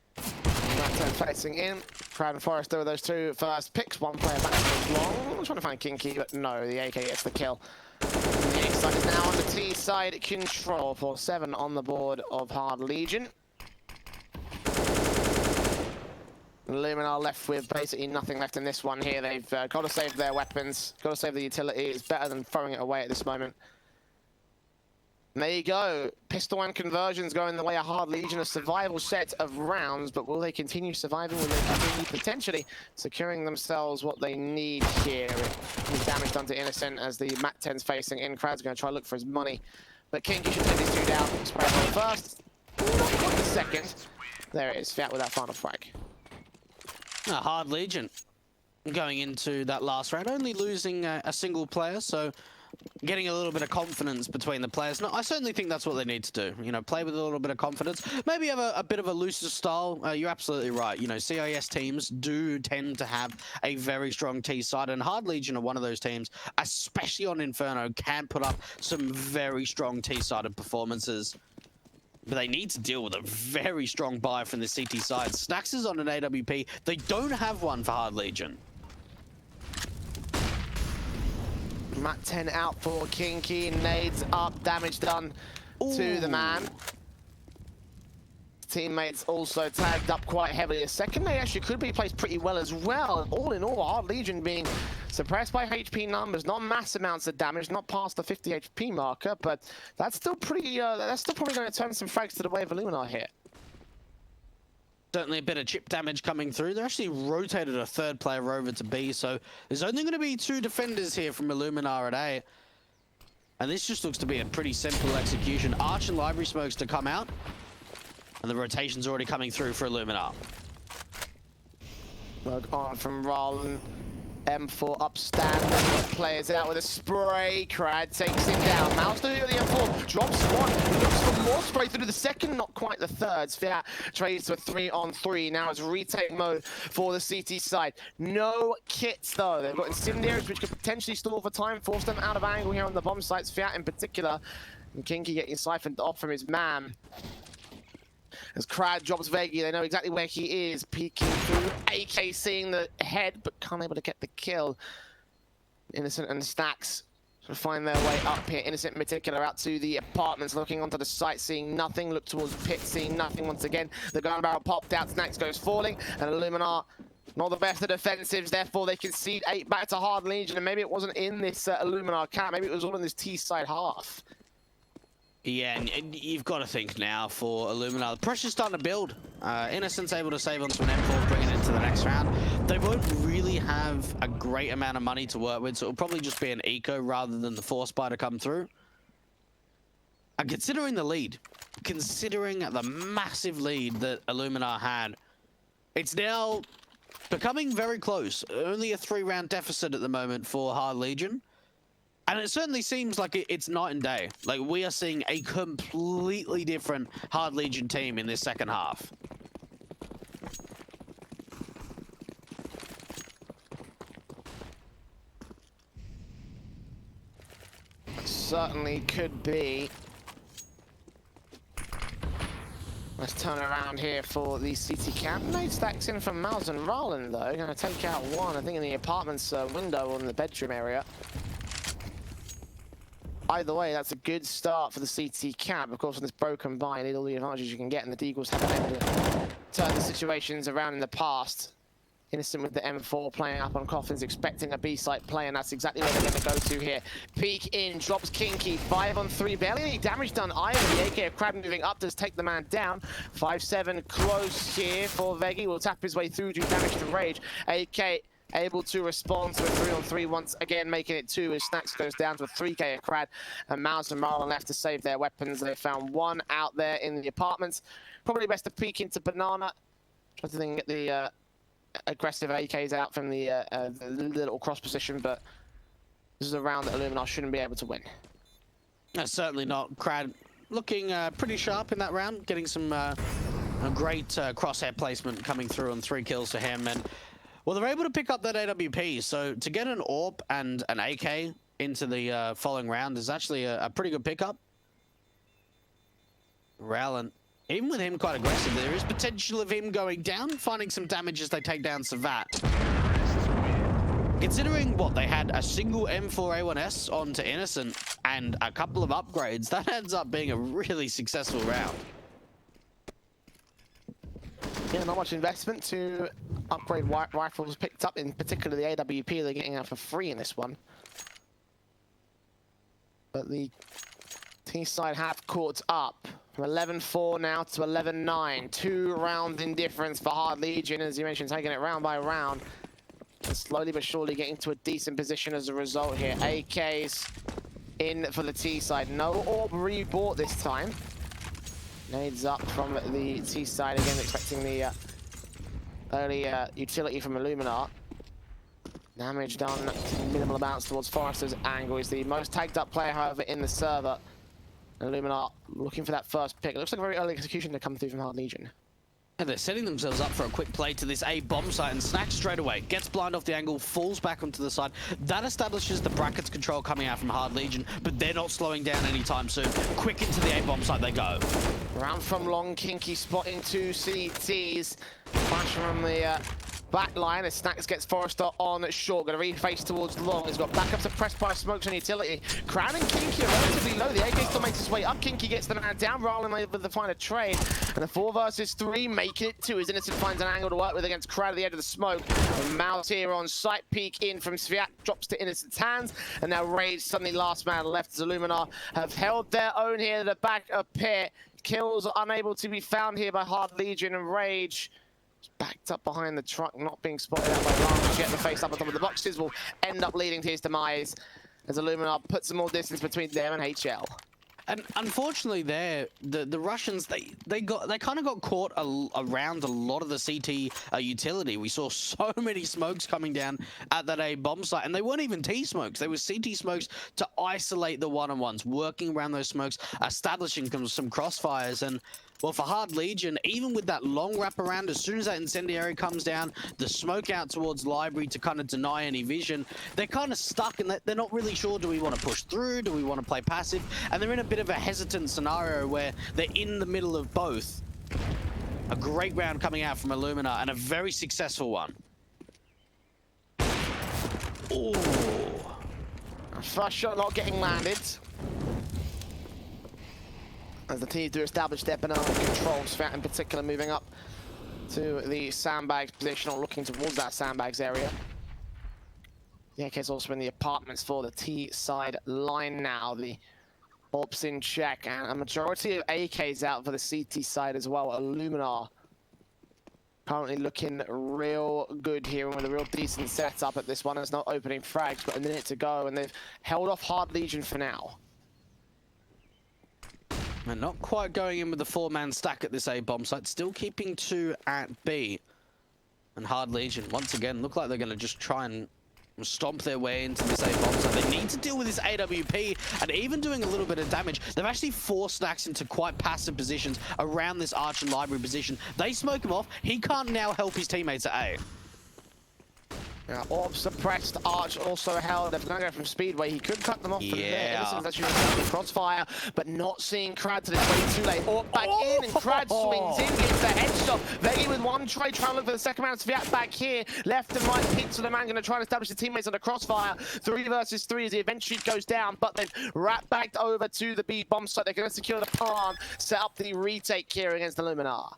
Mac 10 facing in. Crad and Forrester with those 2 first picks. 1 player back to long. I'm trying to find Kinky, but no, the AK gets the kill. The A side is now on the T side control for 7 on the board of Hard Legion. ILLUMINAR left with basically nothing left in this one here. They've got to save their weapons, got to save the utility. It's better than throwing it away at this moment. And there you go. Pistol and conversions going the way of Hard Legion, a survival set of rounds, but will they continue surviving? Will they continue potentially securing themselves what they need here? With damage done to Innocent as the Mac 10's facing in. Crowd's going to try to look for his money. But Kinky should take these 2 down. Spray on first. Not quite the second. There it is. Fiat with that final frag. Hard Legion going into that last round, only losing a single player, so getting a little bit of confidence between the players. No, I certainly think that's what they need to do. You know, play with a little bit of confidence. Maybe have a bit of a looser style. You're absolutely right. You know, CIS teams do tend to have a very strong T side, and Hard Legion are one of those teams, especially on Inferno, can put up some very strong T-sided performances. But they need to deal with a very strong buy from the CT side. Snax is on an AWP. They don't have one for Hard Legion. Mac 10 out for Kinky. Nades up. Damage done to the man. Teammates also tagged up quite heavily. A second nade actually could be placed pretty well as well. All in all, Hard Legion being suppressed by HP numbers, not mass amounts of damage, not past the 50 HP marker, but that's still pretty. That's still probably going to turn some frags to the way of ILLUMINAR here. Certainly a bit of chip damage coming through. They actually rotated a 3rd player over to B, so there's only going to be 2 defenders here from ILLUMINAR at A. And this just looks to be a pretty simple execution. Arch and Library Smokes to come out. And the rotation's already coming through for ILLUMINAR. Work on from Rallen. M4 upstand, players out with a spray. Crad takes him down. Malta here with the M4 drops one, looks for more spray through the second, not quite the third. Sviat trades to a 3-on-3. Now it's retake mode for the CT side. No kits though. They've got incendiaries which could potentially stall for time, force them out of angle here on the bomb site. Sviat in particular, and Kinky getting siphoned off from his man. As Crad drops Veggie, they know exactly where he is, peeking through. AK seeing the head, but can't able to get the kill. Innocent and Stacks sort of find their way up here. Innocent in particular out to the apartments, looking onto the site, seeing nothing. Look towards pit, seeing nothing once again. The gun barrel popped out, Stacks goes falling, and ILLUMINAR not the best of defensives, therefore they concede 8 back to Hard Legion, and maybe it wasn't in this ILLUMINAR camp, maybe it was all in this T-side half. Yeah, and you've got to think now for ILLUMINAR. The pressure's starting to build. Innocent's able to save onto an M4, bring it into the next round. They won't really have a great amount of money to work with, so it'll probably just be an eco rather than the force buy to come through. And considering the lead, considering the massive lead that ILLUMINAR had, it's now becoming very close. Only a 3-round deficit at the moment for Hard Legion. And it certainly seems like it's night and day. Like, we are seeing a completely different Hard Legion team in this second half. Certainly could be. Let's turn around here for the CT camp. Nade stacks in from Miles and Roland, though. Going to take out one, I think, in the apartment's window or in the bedroom area. Either way, that's a good start for the CT camp. Of course, on this broken buy, you need all the advantages you can get, and the Deagles haven't been able to turn the situations around in the past. Innocent with the M4 playing up on Coffins, expecting a B-site play, and that's exactly where they're going to go to here. Peek in, drops Kinky, 5-on-3, barely any damage done either. The AK of Crab moving up does take the man down. 5-7 close here for Veggie, will tap his way through, do damage to Rage. AK able to respond to a 3-on-3 once again, making it 2 as Snacks goes down to a 3k of Crad, and Mouse and Marlon left to save their weapons. They found one out there in the apartments. Probably best to peek into Banana, try to then get the aggressive AKs out from the little cross position, but this is a round that ILLUMINAR shouldn't be able to win. Certainly not. Crad looking pretty sharp in that round, getting some a great crosshair placement coming through on 3 kills for him, and well, they're able to pick up that AWP, so to get an AWP and an AK into the following round is actually a pretty good pickup. Rowland, even with him quite aggressive, there is potential of him going down, finding some damage as they take down Savat. Considering what, they had a single M4A1S onto Innocent and a couple of upgrades, that ends up being a really successful round. Yeah, not much investment to upgrade rifles picked up, in particular the AWP they're getting out for free in this one. But the T-side have caught up. From 11-4 now to 11-9. 2 rounds in difference for Hard Legion, as you mentioned, taking it round by round. And slowly but surely getting to a decent position as a result here. AKs in for the T-side. No orb rebought this time. Nades up from the T-side again, expecting the early utility from ILLUMINAR. Damage done, minimal amounts towards Forrester's angle. He's the most tagged up player, however, in the server. ILLUMINAR looking for that first pick. It looks like a very early execution to come through from Hard Legion. And they're setting themselves up for a quick play to this A bomb site, and Snacks straight away gets blind off the angle, falls back onto the side. That establishes the brackets control coming out from Hard Legion, but they're not slowing down anytime soon. Quick into the A bomb site they go. Round from long, Kinky spotting 2 CTs. Flash from the back line as Snacks gets Forrester on short. Gonna reface towards long. He's got backup suppressed by smokes on utility. Crown and Kinky are relatively low. The AK still makes his way up. Kinky gets the man down. Roland able to find a trade. And the 4 versus 3 making it 2 as Innocent finds an angle to work with against Crowd at the edge of the smoke. And Mouse here on site. Peek in from Sviat. Drops to Innocent's hands. And now Rage suddenly last man left as ILLUMINAR have held their own here at the back of pit. Kills are unable to be found here by Hard Legion, and Rage backed up behind the truck, not being spotted out by Rams yet. The face up on top of the boxes will end up leading to his demise as ILLUMINAR puts some more distance between them and HL. And unfortunately, the Russians they kind of got caught around a lot of the CT utility. We saw so many smokes coming down at that A bomb site, and they weren't even T smokes. They were CT smokes to isolate the one-on-ones, working around those smokes, establishing some crossfires. And well, for Hard Legion, even with that long wraparound, as soon as that incendiary comes down, the smoke out towards Library to kind of deny any vision, they're kind of stuck and they're not really sure, do we want to push through, do we want to play passive? And they're in a bit of a hesitant scenario where they're in the middle of both. A great round coming out from ILLUMINAR and a very successful one. Ooh. First shot not getting landed. As the teams do establish their banana control, Svat in particular moving up to the sandbags position, or looking towards that sandbags area. The AK's also in the apartments for the T side line now. The ops in check, and a majority of AKs out for the CT side as well. ILLUMINAR currently looking real good here and with a real decent setup at this one. There's no opening frags, but a minute to go, and they've held off Hard Legion for now. And not quite going in with the 4-man stack at this A bomb site, still keeping 2 at B. And Hard Legion, once again, look like they're going to just try and stomp their way into this A bomb site. They need to deal with this AWP, and even doing a little bit of damage. They've actually forced Stacks into quite passive positions around this Arch and Library position. They smoke him off. He can't now help his teammates at A. Yeah, Orb suppressed, Arch also held. They're going to go from Speedway. He could cut them off from there. Innocent's actually the crossfire, but not seeing Crad till it's way too late. Orb back in, and Crad swings in, gets the headshot. Veggie with one trade, trying to look for the second round. Sviat back here, left and right, picks of the man, going to try and establish the teammates on the crossfire. 3 versus 3 as the event sheet goes down, but then wrap back over to the B bomb site. They're going to secure the palm, set up the retake here against ILLUMINAR.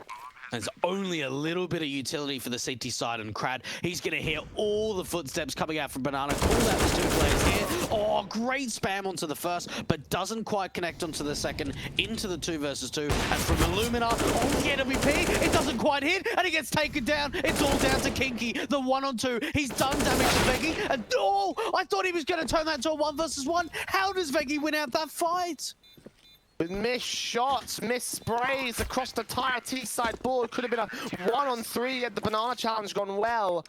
There's only a little bit of utility for the CT side, and Crad, he's going to hear all the footsteps coming out from Banana. Call out the 2 players here. Oh, great spam onto the first, but doesn't quite connect onto the second, into the 2 versus 2. And from ILLUMINAR, oh, the AWP, it doesn't quite hit, and he gets taken down. It's all down to Kinky, the 1-on-2. He's done damage to Veggie, and oh, I thought he was going to turn that to a 1 versus 1. How does Veggie win out that fight? With missed shots, missed sprays across the entire T-side board. Could have been a 1-on-3 had the Banana challenge gone well.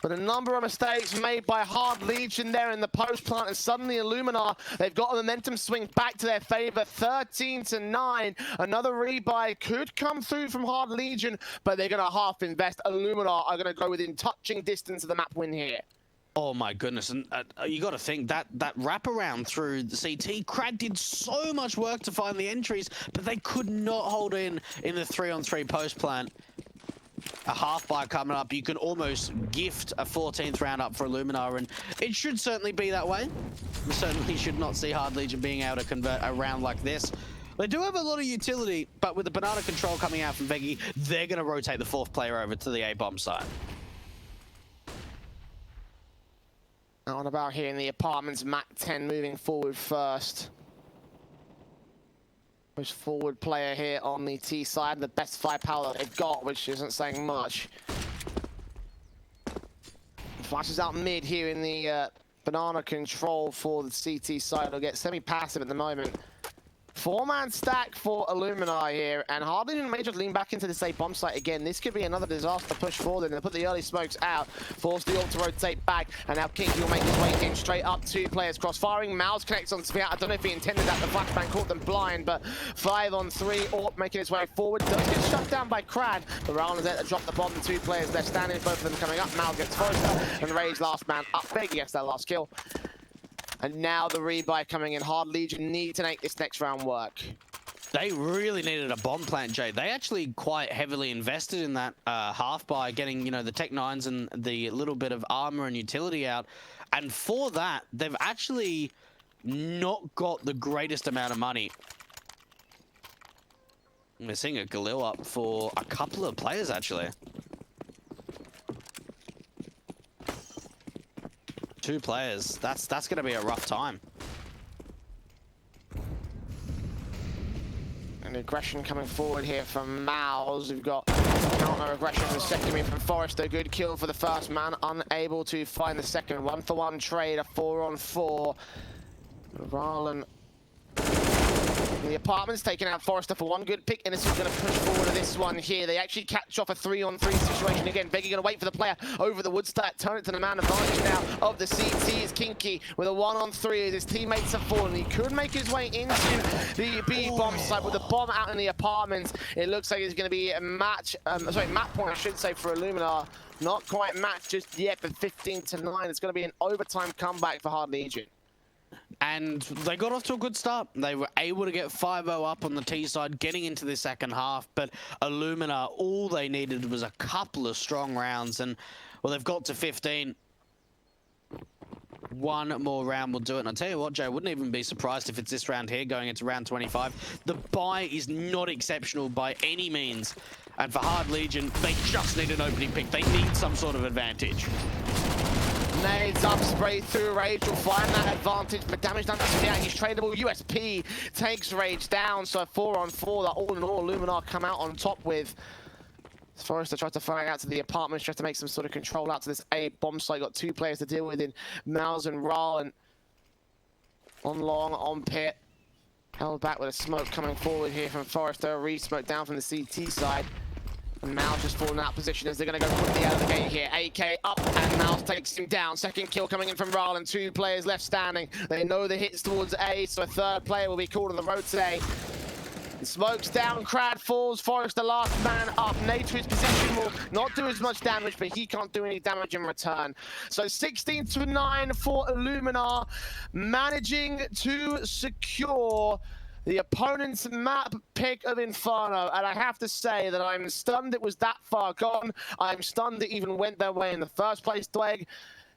But a number of mistakes made by Hard Legion there in the post plant, and suddenly ILLUMINAR, they've got a momentum swing back to their favor, 13-9. Another rebuy could come through from Hard Legion, but they're going to half invest. ILLUMINAR are going to go within touching distance of the map win here. Oh my goodness, and you got to think that wraparound through the CT, Crad did so much work to find the entries, but they could not hold in the 3-on-3 post plant. A half buy coming up, you can almost gift a 14th round up for ILLUMINAR, and it should certainly be that way. We certainly should not see Hard Legion being able to convert a round like this. They do have a lot of utility, but with the Banana control coming out from Veggie, they're going to rotate the 4th player over to the A-bomb side. Out and about here in the apartments, Mac 10 moving forward first. Most forward player here on the T side, the best firepower that they've got, which isn't saying much. Flashes out mid here in the Banana control for the CT side. They'll get semi-passive at the moment. 4-man stack for ILLUMINAR here, and Hard Legion may just lean back into this A bomb site again. This could be another disaster push for them. They'll put the early smokes out, force the ult to rotate back, and now Kinky will make his way in straight up. 2 players cross-firing. Mouse connects on Sviat. I don't know if he intended that. The flashbang caught them blind, but 5-on-3. Orp making his way forward. Does get shut down by Crad. The round is there to drop the bomb. The 2 players left standing, both of them coming up. Mal gets closer, and Ray's last man up. Big gets that last kill. And now the rebuy coming in. Hard Legion need to make this next round work. They really needed a bomb plant, Jay. They actually quite heavily invested in that half by getting, you know, the Tech 9s and the little bit of armor and utility out. And for that, they've actually not got the greatest amount of money. We're seeing a Galil up for a couple of players, actually. 2 players. That's going to be a rough time. And aggression coming forward here from Mouse. We've got counter aggression from secondary from Forrester. Good kill for the first man. Unable to find the second. 1-for-1 trade. A 4-on-4. Rallen And the apartment's taking out Forrester for one good pick. Innocent's going to push forward to this one here. They actually catch off a 3-on-3 situation again. Veggie going to wait for the player over the wood stack. Turn it to the man advantage now of the CT is Kinky with a 1-on-3 as his teammates have fallen. He could make his way into the B bomb site with the bomb out in the apartment. It looks like it's going to be a map point, I should say, for Illuminar. Not quite matched just yet, but 15-9. It's going to be an overtime comeback for Hard Legion. And they got off to a good start. They were able to get 5-0 up on the T side, getting into the second half. But Illuminar, all they needed was a couple of strong rounds. And, well, they've got to 15. One more round will do it. And I'll tell you what, Jay, I wouldn't even be surprised if it's this round here going into round 25. The buy is not exceptional by any means. And for Hard Legion, they just need an opening pick. They need some sort of advantage. Nades up, spray through. Rage will find that advantage, but damage done to Smiak. He's tradable. USP takes Rage down, so 4-on-4 that all in all Illuminar come out on top with. Forrester tried to fire out to the apartments, tried to make some sort of control out to this A bomb site. Got two players to deal with in Mouse and Ral, and on long, on pit. Held back with a smoke coming forward here from Forrester. Re-smoke down from the CT side. And Mouse just falling out of position as they're going to go quickly out of the gate here. AK up, and Mouse takes him down. Second kill coming in from Ral, and two players left standing. They know the hits towards A, so a third player will be called on the road today. The smoke's down, Crad falls, Forrester last man up. Nade to his position will not do as much damage, but he can't do any damage in return. So 16-9 for Illuminar, managing to secure the opponent's map pick of Inferno, and I have to say that I'm stunned it was that far gone. I'm stunned it even went their way in the first place, Dweg.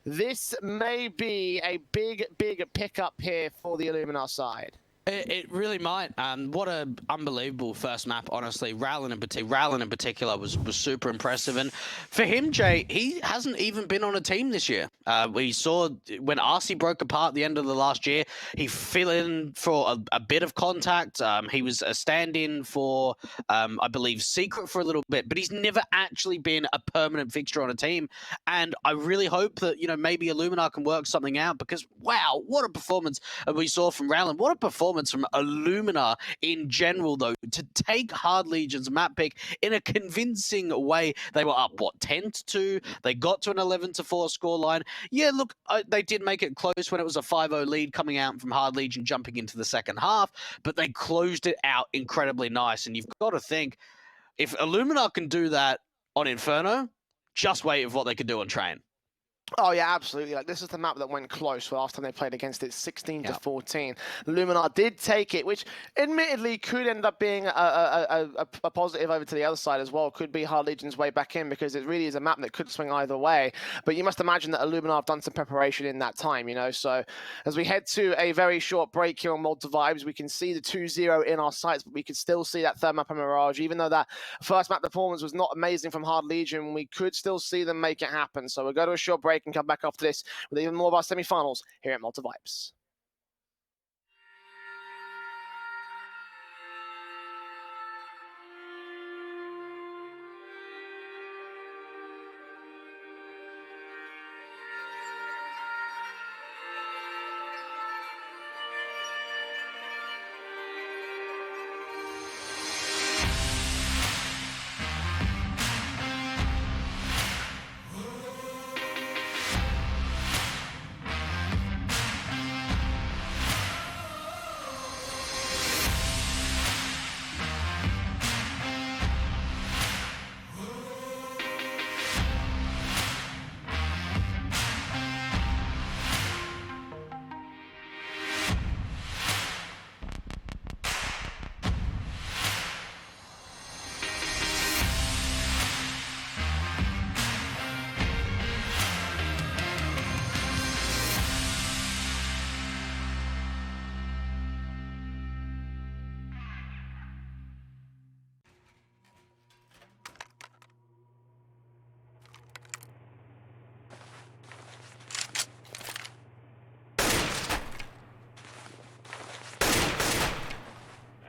This may be a big pickup here for the Illuminar side. It really might. What a unbelievable first map, honestly. Rallin in particular was super impressive. And for him, Jay, he hasn't even been on a team this year. We saw when RC broke apart at the end of the last year, he filled in for a bit of contact. He was a stand-in for, I believe, Secret for a little bit, but he's never actually been a permanent fixture on a team. And I really hope that, maybe Illuminar can work something out, because, wow, what a performance we saw from Rallin. What a performance from Illuminar in general, though, to take Hard Legion's map pick in a convincing way. They were up, 10-2? They got to an 11-4 scoreline. Yeah, look, they did make it close when it was a 5-0 lead coming out from Hard Legion jumping into the second half, but they closed it out incredibly nice. And you've got to think, if Illuminar can do that on Inferno, just wait of what they could do on Train. Oh yeah, absolutely. Like, this is the map that went close last time they played against it, 16-14. Illuminar did take it, which admittedly could end up being a positive over to the other side as well. Could be Hard Legion's way back in, because it really is a map that could swing either way. But you must imagine that Illuminar have done some preparation in that time, So as we head to a very short break here on Malta Vibes, we can see the 2-0 in our sights, but we could still see that third map on Mirage. Even though that first map performance was not amazing from Hard Legion, we could still see them make it happen. So we'll go to a short break and come back after this with even more of our semi-finals here at Malta Vibes.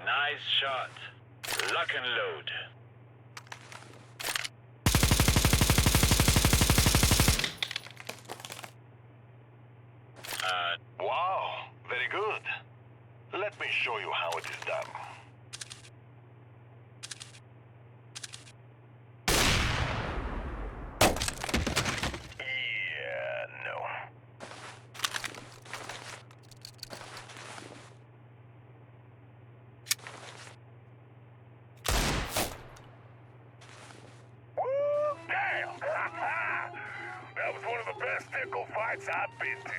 Nice shot. Lock and load. Wow, very good. Let me show you how it is done. Yeah, no. Woo, damn! That was one of the best pickle fights I've been to.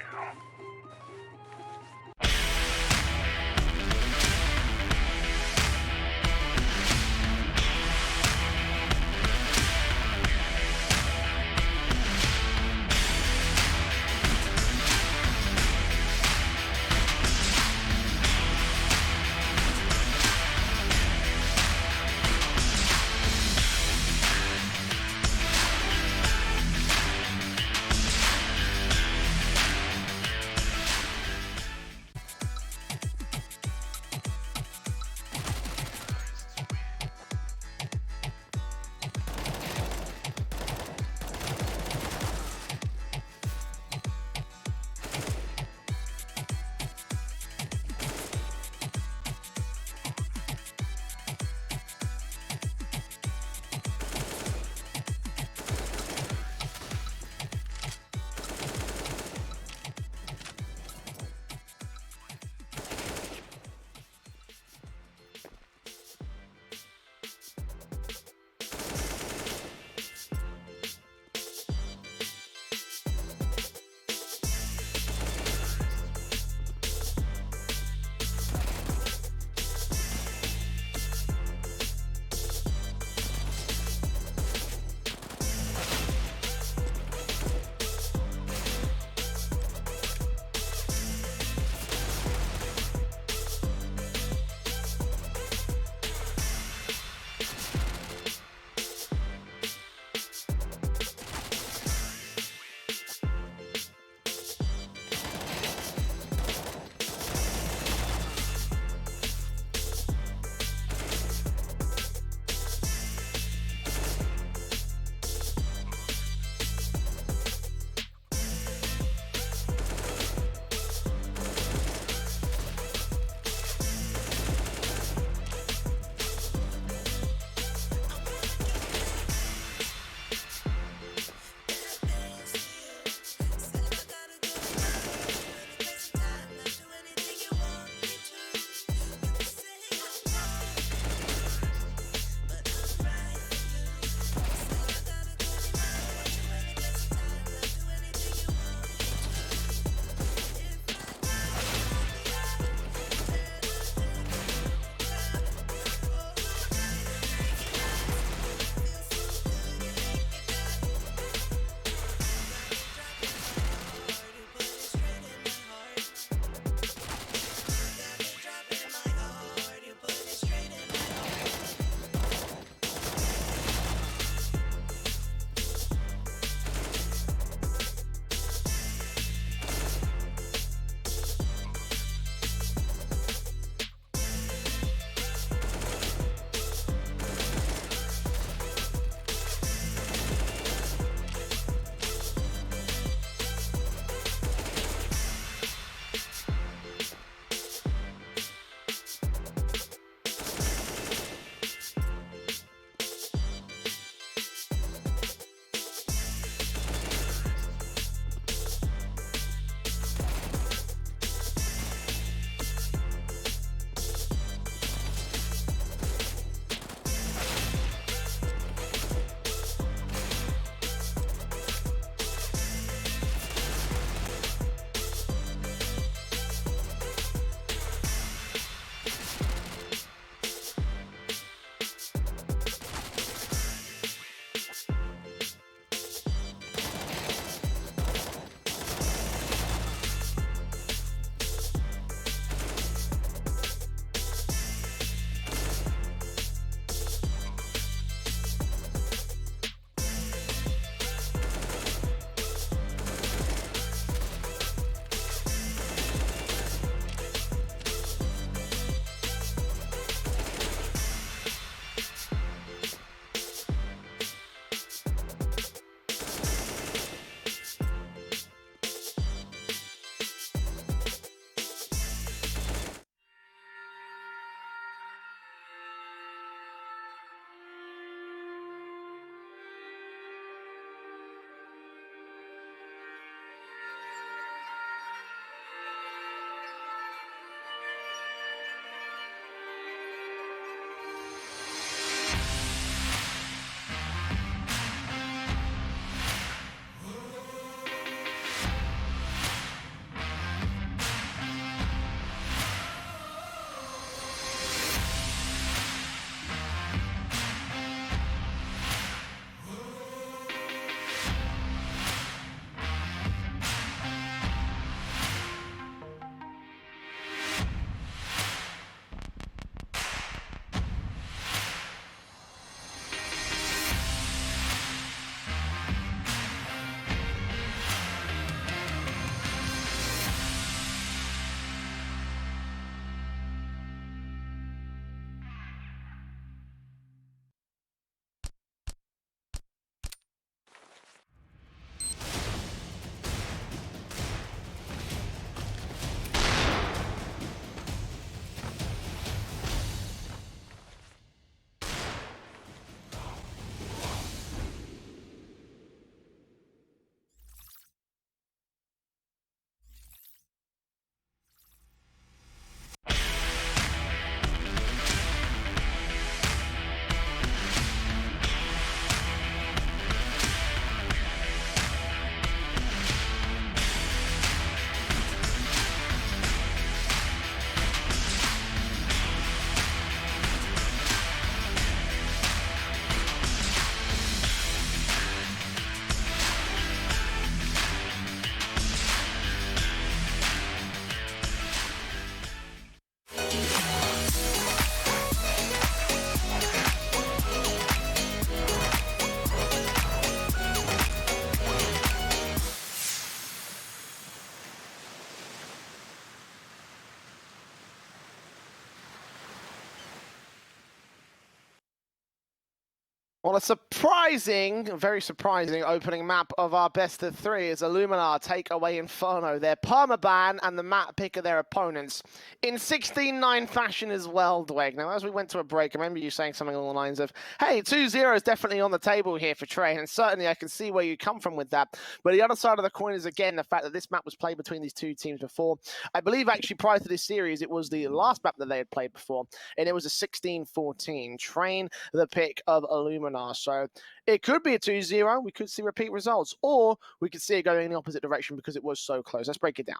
Well, a surprising, very surprising opening map of our best of three as ILLUMINAR take away Inferno, their permaban and the map pick of their opponents in 16-9 fashion as well, Dwayne. Now, as we went to a break, I remember you saying something along the lines of, hey, 2-0 is definitely on the table here for Trey, and certainly I can see where you come from with that. But the other side of the coin is, again, the fact that this map was played between these two teams before. I believe, actually, prior to this series, it was the last map that they had played before, and it was a 16-14. Train the pick of ILLUMINAR. So it could be a 2-0. We could see repeat results, or we could see it going in the opposite direction because it was so close. Let's break it down.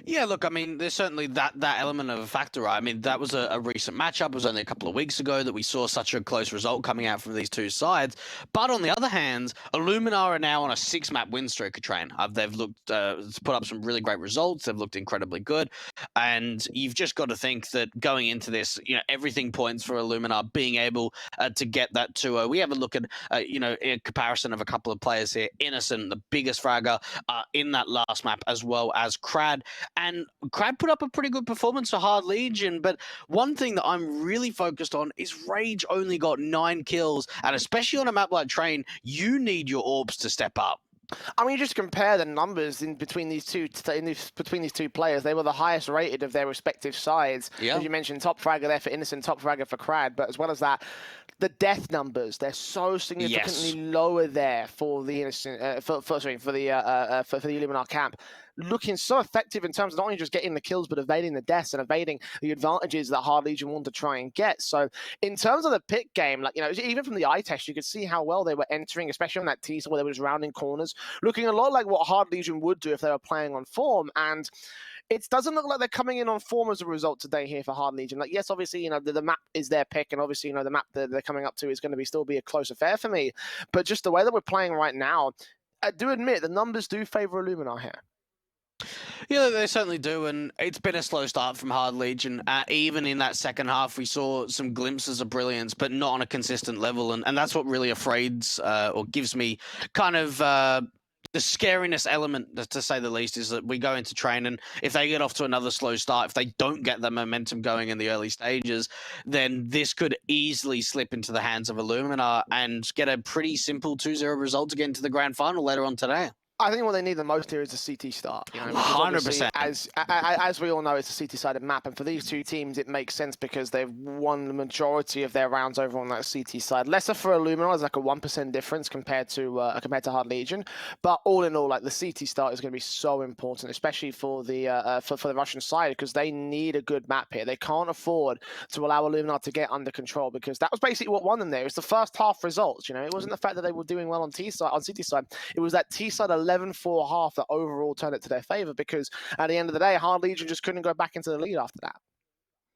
Yeah, look, I mean, there's certainly that element of a factor, right? I mean, that was a recent matchup. It was only a couple of weeks ago that we saw such a close result coming out from these two sides. But on the other hand, ILLUMINAR are now on a 6-map win streak, Train. They've looked put up some really great results. They've looked incredibly good. And you've just got to think that going into this, everything points for ILLUMINAR being able to get that 2-0. We have a look at, a comparison of a couple of players here. Innocent, the biggest fragger in that last map, as well as Crad. And Crad put up a pretty good performance for Hard Legion, but one thing that I'm really focused on is Rage only got 9 kills, and especially on a map like Train, you need your orbs to step up. I mean, just compare the numbers between these two players. They were the highest rated of their respective sides. Yeah. As you mentioned, top fragger there for Innocent, top fragger for Crad. But as well as that, the death numbers, they're so significantly lower there for the Innocent, for the ILLUMINAR camp. Looking so effective in terms of not only just getting the kills, but evading the deaths and evading the advantages that Hard Legion want to try and get. So in terms of the pick game, even from the eye test, you could see how well they were entering, especially on that teaser where they were just rounding corners, looking a lot like what Hard Legion would do if they were playing on form. And it doesn't look like they're coming in on form as a result today here for Hard Legion. Yes, obviously, the map is their pick, and obviously, the map that they're coming up to is going to still be a close affair for me. But just the way that we're playing right now, I do admit the numbers do favor ILLUMINAR here. Yeah, they certainly do, and it's been a slow start from Hard Legion. Even in that second half, we saw some glimpses of brilliance, but not on a consistent level, and that's what really afraids or gives me kind of the scariness element, to say the least, is that we go into Train, and if they get off to another slow start, if they don't get the momentum going in the early stages, then this could easily slip into the hands of ILLUMINAR and get a pretty simple 2-0 result to get into the grand final later on today. I think what they need the most here is a CT start. 100%. As we all know, it's a CT-sided map, and for these two teams, it makes sense because they've won the majority of their rounds over on that CT side. Lesser for ILLUMINAR, there's like a 1% difference compared to Hard Legion, but all in all, the CT start is going to be so important, especially for the Russian side, because they need a good map here. They can't afford to allow ILLUMINAR to get under control, because that was basically what won them there. It's the first half results. It wasn't the fact that they were doing well on CT side. It was that T side 11-4 half that overall turned it to their favor, because at the end of the day, Hard Legion just couldn't go back into the lead after that.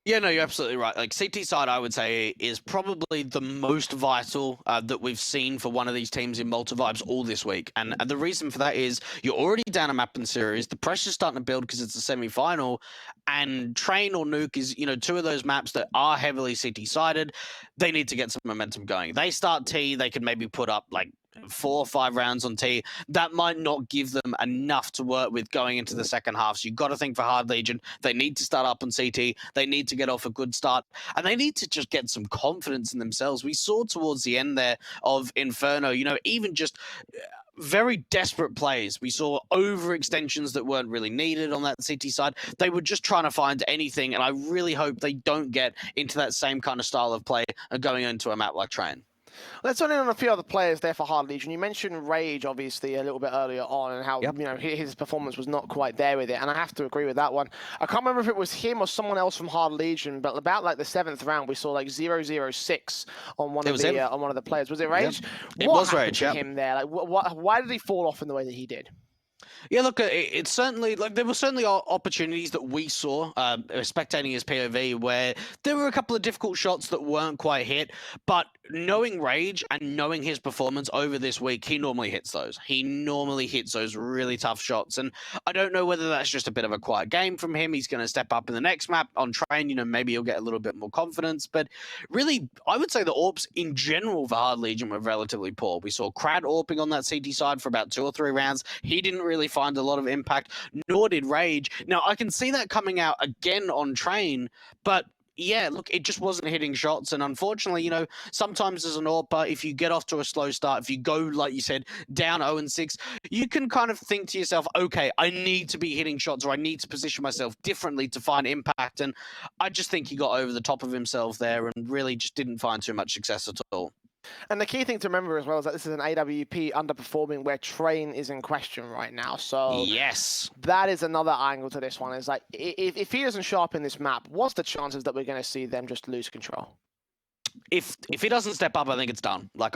Yeah, no, you're absolutely right. CT side, I would say, is probably the most vital that we've seen for one of these teams in Malta Vibes all this week. And the reason for that is you're already down a map in series. The pressure's starting to build because it's a semi-final. And Train or Nuke is, two of those maps that are heavily CT-sided. They need to get some momentum going. They start T, they can maybe put up 4 or 5 rounds on T. That might not give them enough to work with going into the second half. So you've got to think for Hard Legion, they need to start up on CT. They need to get off a good start. And they need to just get some confidence in themselves. We saw towards the end there of Inferno, even just very desperate plays. We saw overextensions that weren't really needed on that CT side. They were just trying to find anything. And I really hope they don't get into that same kind of style of play going into a map like Train. Let's turn in on a few other players there for Hard Legion. You mentioned Rage, obviously, a little bit earlier on, and how his performance was not quite there with it, and I have to agree with that one. I can't remember if it was him or someone else from Hard Legion, but about the 7th round, we saw 0-0-6 on one of the players. Was it Rage? Yep. What it was happened Rage. to him there? Why did he fall off in the way that he did? Yeah, look, it's certainly there were certainly opportunities that we saw spectating his POV where there were a couple of difficult shots that weren't quite hit, but knowing Rage and knowing his performance over this week, he normally hits those. He normally hits those really tough shots, and I don't know whether that's just a bit of a quiet game from him. He's going to step up in the next map on Train, maybe he'll get a little bit more confidence, but really, I would say the AWPs in general for Hard Legion were relatively poor. We saw Crad AWPing on that CT side for about 2 or 3 rounds. He didn't really find a lot of impact, nor did Rage. Now, I can see that coming out again on Train, but yeah, look, it just wasn't hitting shots. And unfortunately, you know, sometimes as an AWPer, if you get off to a slow start, if you go, like you said, down 0-6, you can kind of think to yourself, okay, I need to be hitting shots, or I need to position myself differently to find impact. And I just think he got over the top of himself there and really just didn't find too much success at all. And the key thing to remember as well is that this is an AWP underperforming where Train is in question right now. So Yes. that is another angle to this one. Is like, if he doesn't show up in this map, what's the chances that we're going to see them just lose control? If he doesn't step up, I think it's done. Like,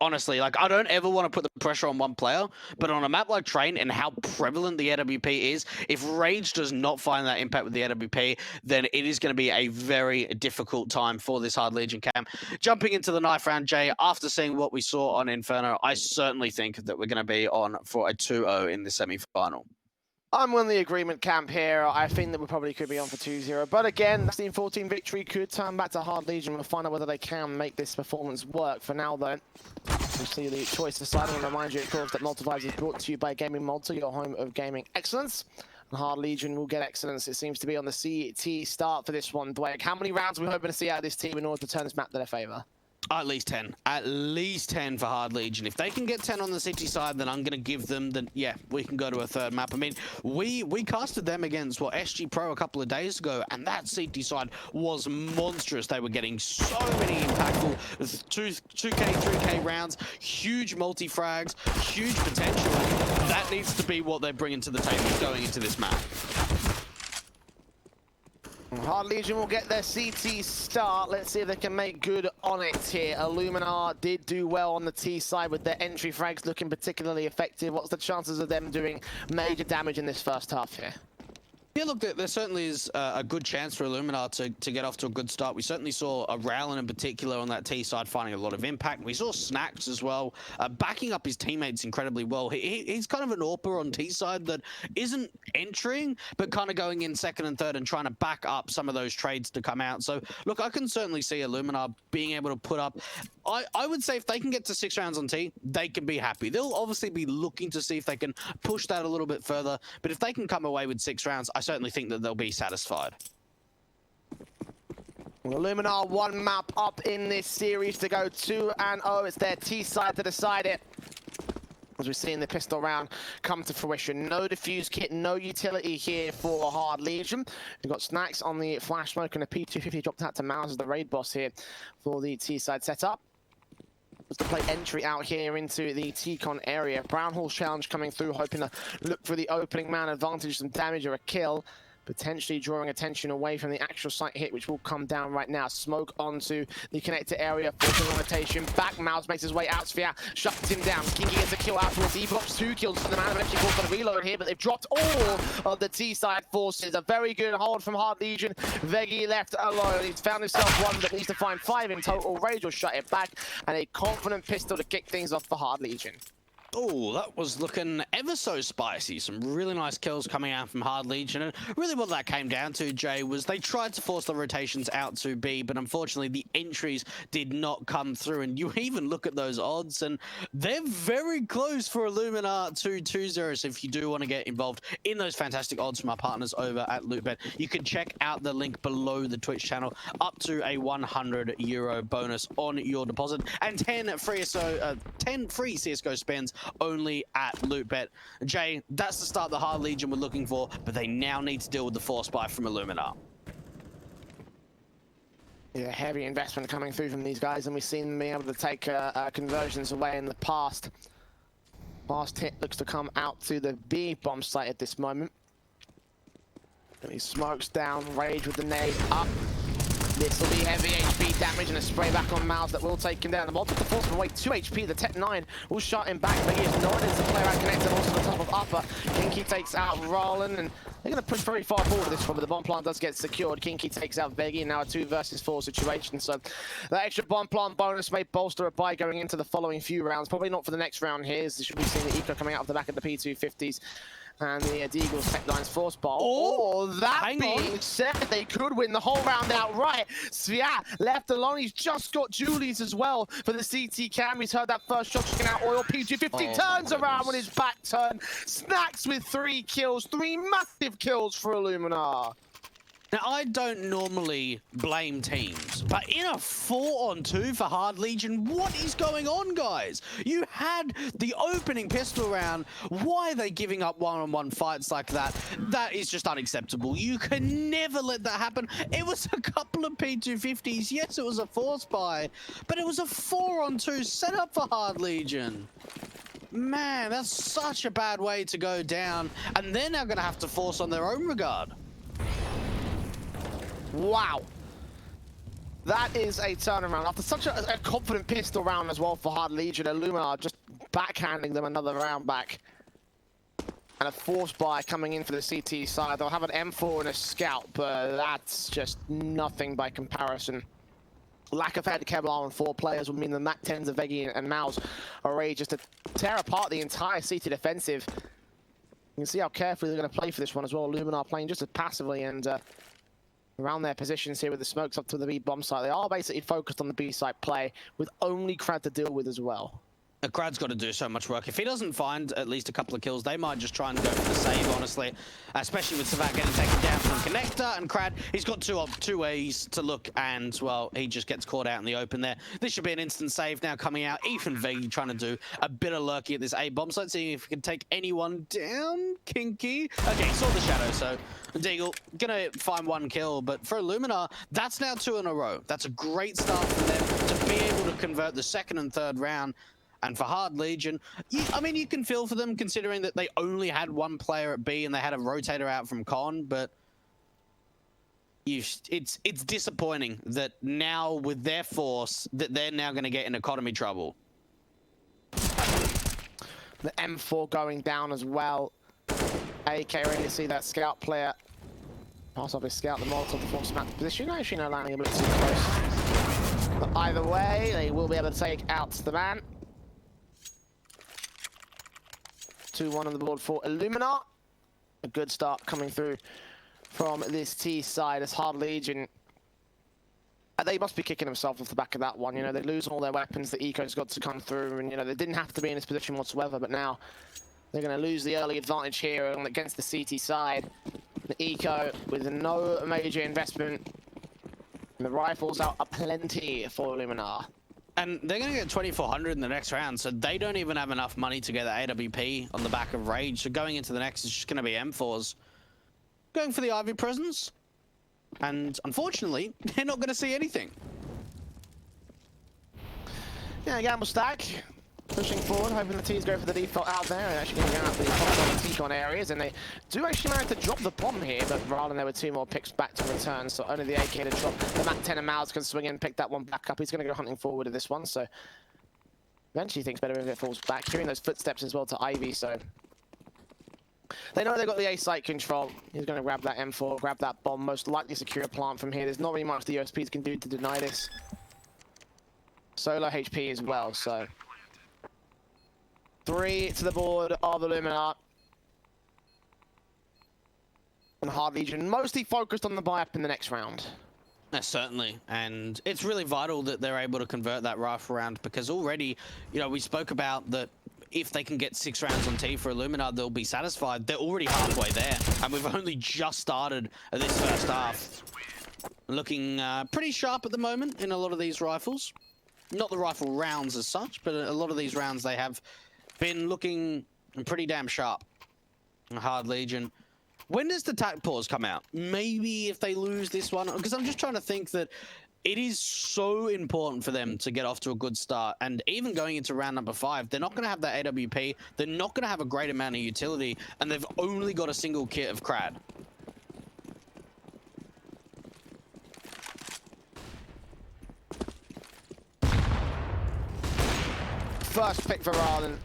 honestly, like, I don't ever want to put the pressure on one player, but on a map like Train and how prevalent the AWP is, if Rage does not find that impact with the AWP, then it is going to be a very difficult time for this Hard Legion camp. Jumping into the knife round, Jay, after seeing what we saw on Inferno, I certainly think that we're going to be on for a 2-0 in the semi-final. I'm on the agreement camp here. I think that we probably could be on for 2-0. But again, the Team 14 victory could turn back to Hard Legion. We'll find out whether they can make this performance work. For now, though, we'll see the choice deciding. And remind you, of course, that Malta Vibes is brought to you by Gaming Malta, your home of gaming excellence. And Hard Legion will get excellence. It seems to be on the CT start for this one. Dwayne, how many rounds are we hoping to see out of this team in order to turn this map to their favour? At least 10. At least 10 for Hard Legion. If they can get 10 on the city side, then I'm going to give them, then yeah, we can go to a third map. I mean, we casted them against, SG Pro a couple of days ago, and that city side was monstrous. They were getting so many impactful 2K, 3K rounds, huge multi-frags, huge potential. That needs to be what they're bringing to the table going into this map. Hard Legion will get their CT start. Let's see if they can make good on it here. ILLUMINAR did do well on the T side with their entry frags looking particularly effective. What's the chances of them doing major damage in this first half here? Yeah, look, there certainly is a good chance for ILLUMINAR to get off to a good start. We certainly saw Rowland in particular on that T side finding a lot of impact. We saw Snacks as well, backing up his teammates incredibly well. He's kind of an AWPer on T side that isn't entering, but kind of going in second and third and trying to back up some of those trades to come out. So, look, I can certainly see ILLUMINAR being able to put up... I would say if they can get to 6 rounds on T, they can be happy. They'll obviously be looking to see if they can push that a little bit further, but if they can come away with 6 rounds, I certainly think that they'll be satisfied. ILLUMINAR one map up in this series to go 2-0. It's their T side to decide it. As we've seen the pistol round come to fruition. No defuse kit, no utility here for Hard Legion. We've got Snacks on the flash smoke and a P250 dropped out to Mouse as the raid boss here for the T side setup. To play entry out here into the T-Con area. Brownhall's challenge coming through, hoping to look for the opening man advantage, some damage or a kill. Potentially drawing attention away from the actual site hit, which will come down right now. Smoke onto the connector area, forcing rotation. Back, Mouse makes his way out. Sphere shuts him down. Kinky gets a kill out towards E-Box. 2 kills for the man. Eventually calls for the reload here, but they've dropped all of the T-side forces. A very good hold from Hard Legion. Veggie left alone. He's found himself one, but needs to find 5 in total. Rage will shut it back, and a confident pistol to kick things off for Hard Legion. Oh, that was looking ever so spicy. Some really nice kills coming out from Hard Legion. And really what that came down to, Jay, was they tried to force the rotations out to B, but unfortunately the entries did not come through. And you even look at those odds, and they're very close for ILLUMINAR to 2-0. So if you do want to get involved in those fantastic odds from our partners over at LootBet, you can check out the link below the Twitch channel, up to a €100 bonus on your deposit, and 10 free CSGO spends only at LootBet. Jay, that's the start the Hard Legion were looking for, but they now need to deal with the force buy from ILLUMINAR. Yeah, heavy investment coming through from these guys, and we've seen them being able to take conversions away in the past. Last hit looks to come out to the B bomb site at this moment. And he smokes down, Rage with the nade up. This will be heavy HP damage and a spray back on Mouse that will take him down. The Malta to force him away, 2 HP. The Tech 9 will shut him back. But he is not as the player out connected also to the top of upper. Kinky takes out Roland, and they're going to push very far forward this one, but the bomb plant does get secured. Kinky takes out Veggie, and now a 2 versus 4 situation. So that extra bomb plant bonus may bolster a buy going into the following few rounds. Probably not for the next round here, as you should be seeing the Eco coming out of the back of the P250s. And the Deagle's Tech 9's force ball. Oh, that being said, they could win the whole round outright. Svia left alone. He's just got Julie's as well for the CT cam. He's heard that first shot checking out Oil. PG50 turns around with his back turn. Snacks with 3 kills. 3 massive kills for ILLUMINAR. Now, I don't normally blame teams, but in a 4-on-2 for Hard Legion, what is going on, guys? You had the opening pistol round. Why are they giving up one-on-one fights like that? That is just unacceptable. You can never let that happen. It was a couple of P250s. Yes, it was a force buy, but it was a 4-on-2 setup for Hard Legion. Man, that's such a bad way to go down, and they're now going to have to force on their own regard. Wow. That is a turnaround. After such a confident pistol round as well for Hard Legion, ILLUMINAR just backhanding them another round back. And a force buy coming in for the CT side. They'll have an M4 and a scout, but that's just nothing by comparison. Lack of head Kevlar on 4 players would mean the Mac 10s of Veggie and Mouse are ready just to tear apart the entire CT defensive. You can see how carefully they're going to play for this one as well. ILLUMINAR playing just as passively and around their positions here with the smokes up to the B bomb site. They are basically focused on the B site play with only Crad to deal with as well. Crad's got to do so much work. If he doesn't find at least a couple of kills, they might just try and go for the save, honestly. Especially with Savat getting taken down from Connector, and Crad, he's got two ways to look, and, well, he just gets caught out in the open there. This should be an instant save now coming out. Even V trying to do a bit of lurky at this A bomb site, seeing if he can take anyone down. Kinky. Okay, he saw the shadow, so Deagle gonna find 1 kill, but for ILLUMINAR, that's now 2 in a row. That's a great start for them to be able to convert the 2nd and 3rd round. And for Hard Legion, I mean, you can feel for them considering that they only had 1 player at B and they had a rotator out from Con, but it's disappointing that now with their force that they're now going to get in economy trouble. The M4 going down as well. AK ready to see that scout player pass off his scout. The Molotov, the force map position. Actually, no, landing a bit too close. But either way, they will be able to take out the man. 2-1 on the board for ILLUMINAR. A good start coming through from this T side as Hard Legion. They must be kicking themselves off the back of that one. You know, they lose all their weapons. The eco's got to come through, and you know they didn't have to be in this position whatsoever. But now they're going to lose the early advantage here against the CT side. The eco with no major investment. And the rifles out are plenty for ILLUMINAR. And they're going to get 2,400 in the next round, so they don't even have enough money to get the AWP on the back of Rage. So going into the next is just going to be M4s. Going for the Ivy presence. And unfortunately, they're not going to see anything. Yeah, gamble stack. Pushing forward, hoping the T's go for the default out there, and actually going out for the T-con areas, and they do actually manage to drop the bomb here, but rather than there were 2 more picks back to return, so only the AK to drop. The Mac 10 and Miles can swing in, pick that one back up. He's going to go hunting forward to this one, so eventually thinks better if it falls back. Hearing those footsteps as well to Ivy, so they know they've got the A site control. He's going to grab that M4, grab that bomb, most likely secure a plant from here. There's not really much the USPs can do to deny this. Solo HP as well, so 3 to the board of ILLUMINAR. And Hard Legion mostly focused on the buy-up in the next round. Certainly, and it's really vital that they're able to convert that rifle round, because already, you know, we spoke about that if they can get 6 rounds on T for ILLUMINAR, they'll be satisfied. They're already halfway there, and we've only just started this first half. Looking pretty sharp at the moment in a lot of these rifles. Not the rifle rounds as such, but a lot of these rounds they have been looking pretty damn sharp. Hard Legion. When does the tac pause come out? Maybe if they lose this one, because I'm just trying to think that it is so important for them to get off to a good start, and even going into round number 5, they're not going to have that AWP, they're not going to have a great amount of utility, and they've only got a single kit of Crad. First pick for Arlen.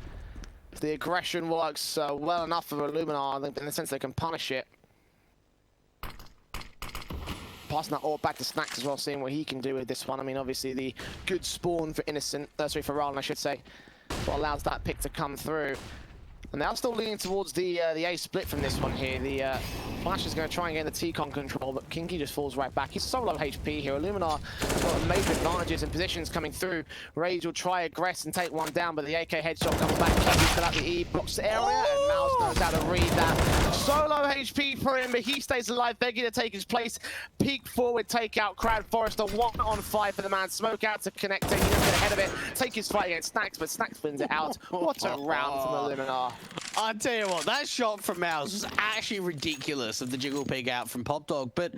The aggression works well enough for ILLUMINAR in the sense they can punish it. Passing that all back to Snacks as well, seeing what he can do with this one. I mean, obviously the good spawn for for Arlen, I should say, what allows that pick to come through. And they are still leaning towards the A split from this one here. The Flash is going to try and get the T-Con control, but Kinky just falls right back. He's so low HP here. ILLUMINAR has got major advantages and positions coming through. Rage will try aggress and take one down, but the AK headshot comes back. Kinky's still at the E box area, and Mouse knows how to read that. So low HP for him, but he stays alive. Begging to take his place. Peek forward, take out Crad Forrester. 1-on-5 for the man. Smoke out to Connector. He doesn't get ahead of it. Take his fight against Snacks, but Snacks wins it out. What a round from ILLUMINAR. I tell you what, that shot from Mouse was actually ridiculous of the jiggle pig out from Pop Dog. But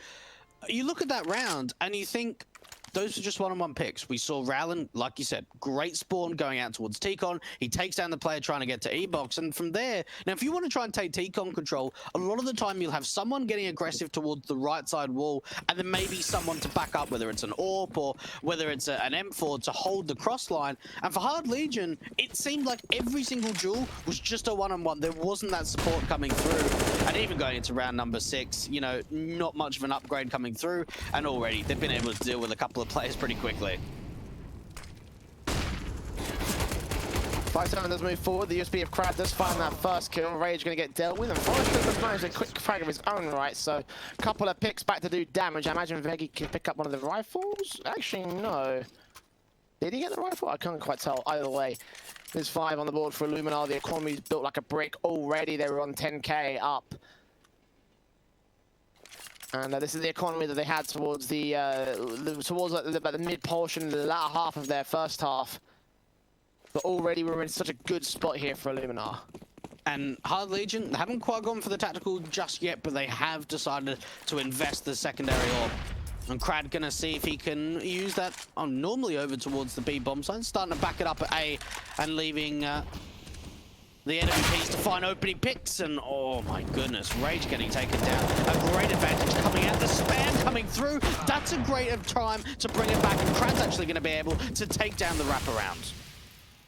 you look at that round and you think those are just one-on-one picks. We saw Rowland, like you said, great spawn going out towards T-Con. He takes down the player trying to get to E-Box. And from there, now if you want to try and take T-Con control, a lot of the time you'll have someone getting aggressive towards the right side wall, and then maybe someone to back up, whether it's an AWP or whether it's an M4 to hold the cross line. And for Hard Legion, it seemed like every single duel was just a one-on-one. There wasn't that support coming through. And even going into round number 6, you know, not much of an upgrade coming through. And already they've been able to deal with a couple of players pretty quickly. 5-7 does move forward. The USB of Crad does find that first kill. Rage going to get dealt with, and Forrester does manage a quick frag of his own right, so a couple of picks back to do damage. I imagine Veggie can pick up one of the rifles. Actually, no. Did he get the rifle? I can't quite tell. Either way, there's 5 on the board for ILLUMINAR. The economy's built like a brick already. They were on 10k up. And this is the economy that they had towards the about the mid portion, the latter half of their first half. But already we're in such a good spot here for ILLUMINAR. And Hard Legion haven't quite gone for the tactical just yet, but they have decided to invest the secondary orb. And Crad gonna see if he can use that normally over towards the B bomb side, starting to back it up at A and leaving the enemy piece to find opening picks. And oh my goodness, Rage getting taken down. A great advantage coming out, the spam coming through. That's a great time to bring it back, and Crad's actually gonna be able to take down the wraparound.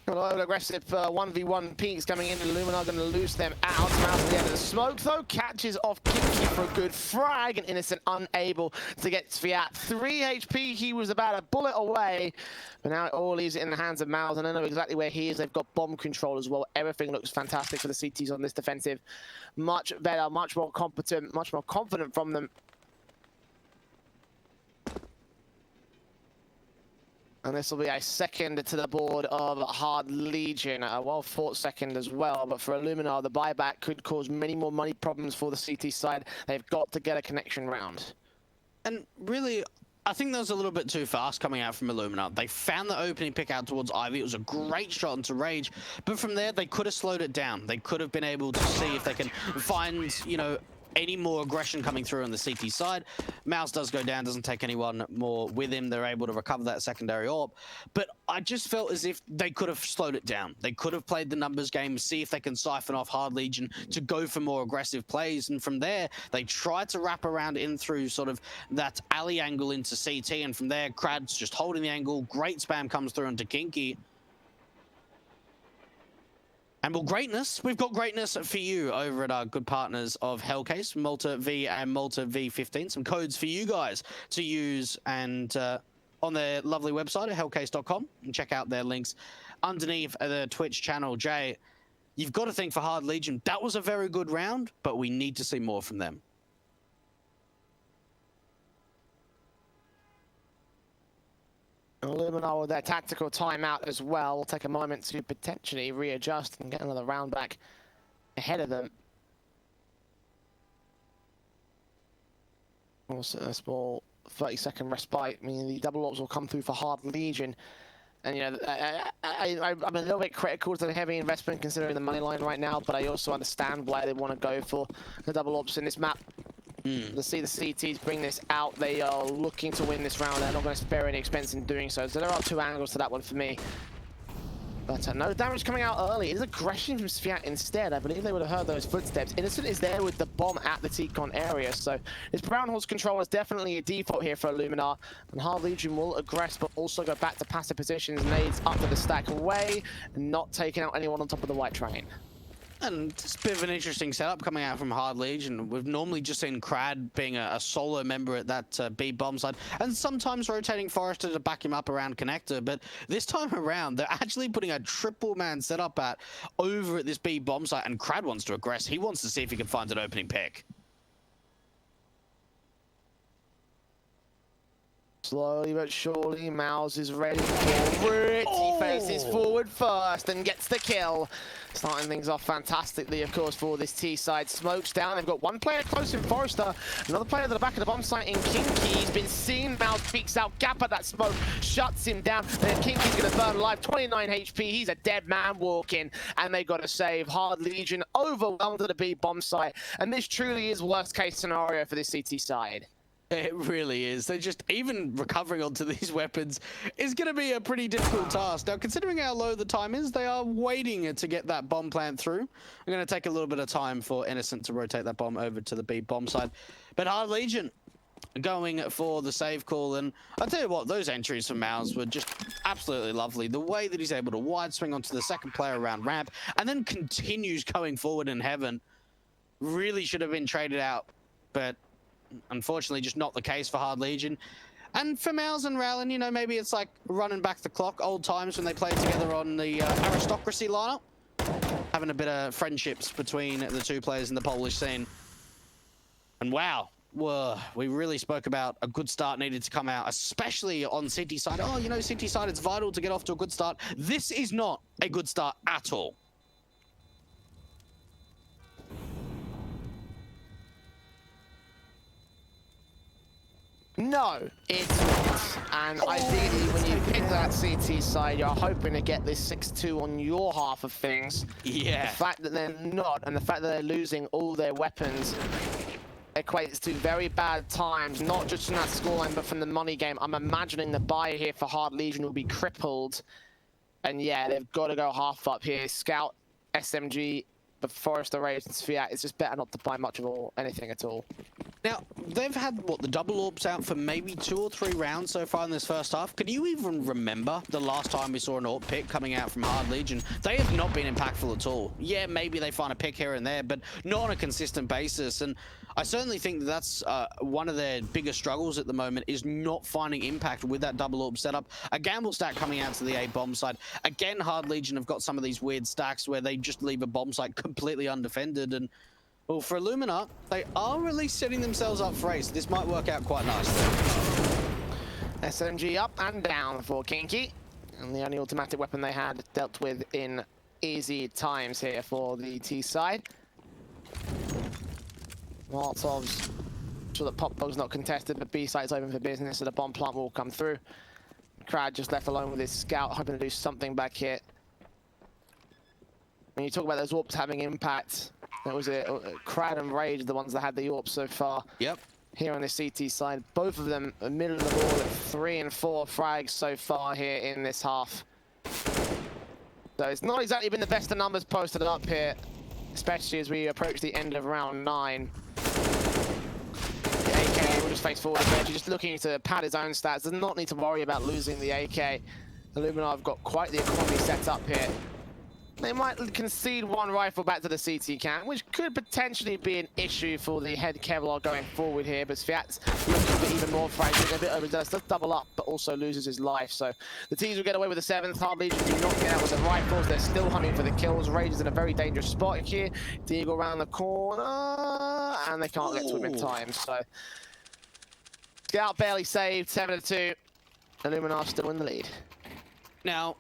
A lot of aggressive 1v1 peaks coming in, and ILLUMINAR going to lose them out. Mouse at the end of the smoke, though, catches off Kinky for a good frag, and Innocent unable to get Sviat. 3 HP, he was about a bullet away, but now it all leaves it in the hands of Mouse, and I know exactly where he is. They've got bomb control as well. Everything looks fantastic for the CTs on this defensive. Much better, much more competent, much more confident from them. And this will be a second to the board of Hard Legion. A well-fought second as well, but for ILLUMINAR, the buyback could cause many more money problems for the CT side. They've got to get a connection round. And really, I think that was a little bit too fast coming out from ILLUMINAR. They found the opening pick out towards Ivy. It was a great shot into Rage, but from there, they could have slowed it down. They could have been able to see if they can find, you know, any more aggression coming through on the CT side. Mouse does go down, doesn't take anyone more with him. They're able to recover that secondary orb. But I just felt as if they could have slowed it down. They could have played the numbers game, see if they can siphon off Hard Legion to go for more aggressive plays. And from there, they tried to wrap around in through sort of that alley angle into CT. And from there, Crad's just holding the angle. Great spam comes through into Kinky. And well, greatness, we've got greatness for you over at our good partners of Hellcase, Malta V and Malta V15. Some codes for you guys to use and on their lovely website at hellcase.com, and check out their links underneath the Twitch channel. Jay, you've got to think for Hard Legion, that was a very good round, but we need to see more from them. ILLUMINAR with their tactical timeout as well. Will take a moment to potentially readjust and get another round back ahead of them. Also a small 30-second respite, meaning the double ops will come through for Hard Legion. And, you know, I'm a little bit critical to the heavy investment considering the money line right now, but I also understand why they want to go for the double ops in this map. To see the CTs bring this out, they are looking to win this round. They're not going to spare any expense in doing so. So there are 2 angles to that one for me. But no damage coming out early. It is aggression from Sviat instead. I believe they would have heard those footsteps. Innocent is there with the bomb at the T-Con area. So this Brown Horse control is definitely a default here for ILLUMINAR. And Hard Legion will aggress, but also go back to passive positions. Nades up to the stack away, and not taking out anyone on top of the white train. And it's a bit of an interesting setup coming out from Hard Legion. We've normally just seen Crad being a solo member at that B bomb side, and sometimes rotating Forrester to back him up around Connector. But this time around, they're actually putting a triple man setup over at this B bomb site, and Crad wants to aggress. He wants to see if he can find an opening pick. Slowly but surely, Mouse is ready for it. He faces forward first and gets the kill. Starting things off fantastically, of course, for this T side. Smokes down. They've got one player close in Forrester. Another player at the back of the bomb site in Kinky. He's been seen. Mouse peeks out. Gap at that smoke. Shuts him down. Then Kinky's going to burn alive. 29 HP. He's a dead man walking. And they got to save. Hard Legion overwhelmed at the B bomb site. And this truly is worst case scenario for this CT side. It really is. They're just, even recovering onto these weapons is going to be a pretty difficult task. Now, considering how low the time is, they are waiting to get that bomb plant through. I'm going to take a little bit of time for Innocent to rotate that bomb over to the B bomb side. But Hard Legion going for the save call. And I'll tell you what, those entries from Mouse were just absolutely lovely. The way that he's able to wide swing onto the second player around ramp and then continues going forward in heaven really should have been traded out. But unfortunately, just not the case for Hard Legion. And for Mouse and Rowland, you know, maybe it's like running back the clock, old times when they played together on the Aristocracy lineup. Having a bit of friendships between the two players in the Polish scene. And wow, we really spoke about a good start needed to come out, especially on City side. Oh, you know, City side, it's vital to get off to a good start. This is not a good start at all. No, it's not. And ideally, when you pick that CT side, you're hoping to get this 6-2 on your half of things. Yeah. The fact that they're not, and the fact that they're losing all their weapons, equates to very bad times, not just from that scoreline, but from the money game. I'm imagining the buy here for Hard Legion will be crippled. And yeah, they've got to go half up here. Scout, SMG, but Forrester, Rage, and Fiat, it's just better not to buy much of anything at all. Now, they've had, what, the double orbs out for maybe 2 or 3 rounds so far in this first half. Can you even remember the last time we saw an AWP pick coming out from Hard Legion? They have not been impactful at all. Yeah, maybe they find a pick here and there, but not on a consistent basis. And I certainly think that that's one of their biggest struggles at the moment, is not finding impact with that double orb setup. A gamble stack coming out to the A bomb side. Again, Hard Legion have got some of these weird stacks where they just leave a bomb site completely undefended. And well, for ILLUMINAR, they are really setting themselves up for ace. This might work out quite nicely. SMG up and down for Kinky. And the only automatic weapon they had dealt with in easy times here for the T side. Molotovs, sure that Pop Bug's not contested, but B site's open for business, so the bomb plant will come through. Crad just left alone with his scout, hoping to do something back here. When you talk about those AWPs having impact, that was Crad and Rage, the ones that had the AWPs so far. Yep. Here on the CT side, both of them middle of the board at 3 and 4 frags so far here in this half. So it's not exactly been the best of numbers posted up here, especially as we approach the end of round 9. The AK will just face forward again. He's just looking to pad his own stats. Does not need to worry about losing the AK. ILLUMINAR have got quite the economy set up here. They might concede one rifle back to the CT camp, which could potentially be an issue for the head Kevlar going forward here, but Fiat's looking for even more frags, a bit overzealous, does double up, but also loses his life. So the teams will get away with the 7th. Hard Legion do not get out with the rifles. They're still hunting for the kills. Rage is in a very dangerous spot here. Deagle around the corner, and they can't get to him in time. So Scout barely saved, 7-2. ILLUMINAR still in the lead. Now,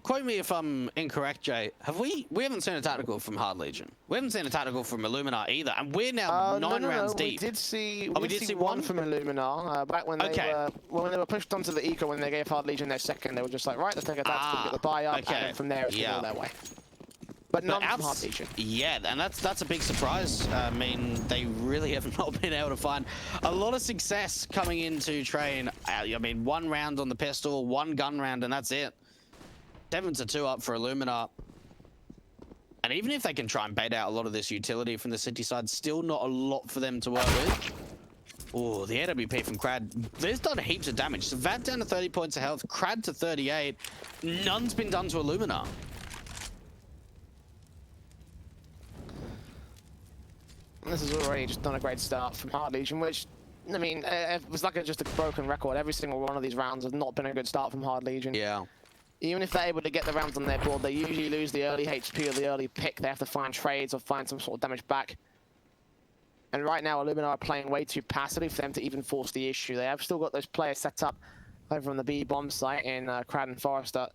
quote me if I'm incorrect, Jay. We haven't seen a tactical from Hard Legion. We haven't seen a tactical from ILLUMINAR either, and we're now 9 rounds deep. We did see, we did see one from ILLUMINAR back when they were pushed onto the eco when they gave Hard Legion their second. They were just like, right, let's take a tactical, get the buy up, and then from there it's all their way. But none from Hard Legion. Yeah, and that's a big surprise. I mean, they really have not been able to find a lot of success coming into train. I mean, 1 round on the pistol, 1 gun round, and that's it. 7-2 up for ILLUMINAR. And even if they can try and bait out a lot of this utility from the City side, still not a lot for them to work with. Oh, the AWP from Crad. There's done heaps of damage. So Vat down to 30 points of health, Crad to 38. None's been done to ILLUMINAR. This is already just not a great start from Hard Legion, which, I mean, it was like just a broken record. Every single one of these rounds has not been a good start from Hard Legion. Yeah. Even if they're able to get the rounds on their board, they usually lose the early HP or the early pick. They have to find trades or find some sort of damage back. And right now, ILLUMINAR are playing way too passively for them to even force the issue. They have still got those players set up over on the B bomb site in Crowd and Forrester.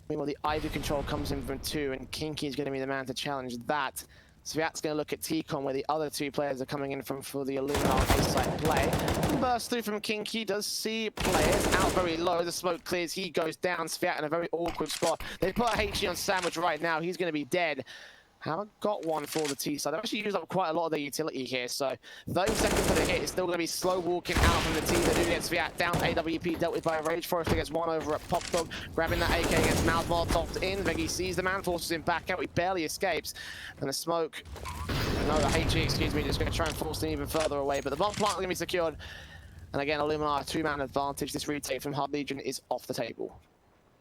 Meanwhile, the Ivy control comes in from 2, and Kinky is going to be the man to challenge that. Sviat's going to look at T-Con, where the other 2 players are coming in from for the ILLUMINAR A-side play. Burst through from Kinky, does see players out very low. The smoke clears, he goes down. Sviat in a very awkward spot. They put a HE on Sandwich right now. He's going to be dead. Haven't got one for the T side. They've actually used up quite a lot of their utility here, so 30 seconds for the hit. It's still going to be slow walking out from the T. They do get Sviat down. AWP dealt with by Rage. Forrester gets one over at Pop Dog, grabbing that AK against Mouth Molotov in. Veggie sees the man, forces him back out. He barely escapes. And the smoke, no, the HE, excuse me, just going to try and force him even further away. But the bomb plant is going to be secured. And again, ILLUMINAR, 2-man advantage. This retake from Hard Legion is off the table.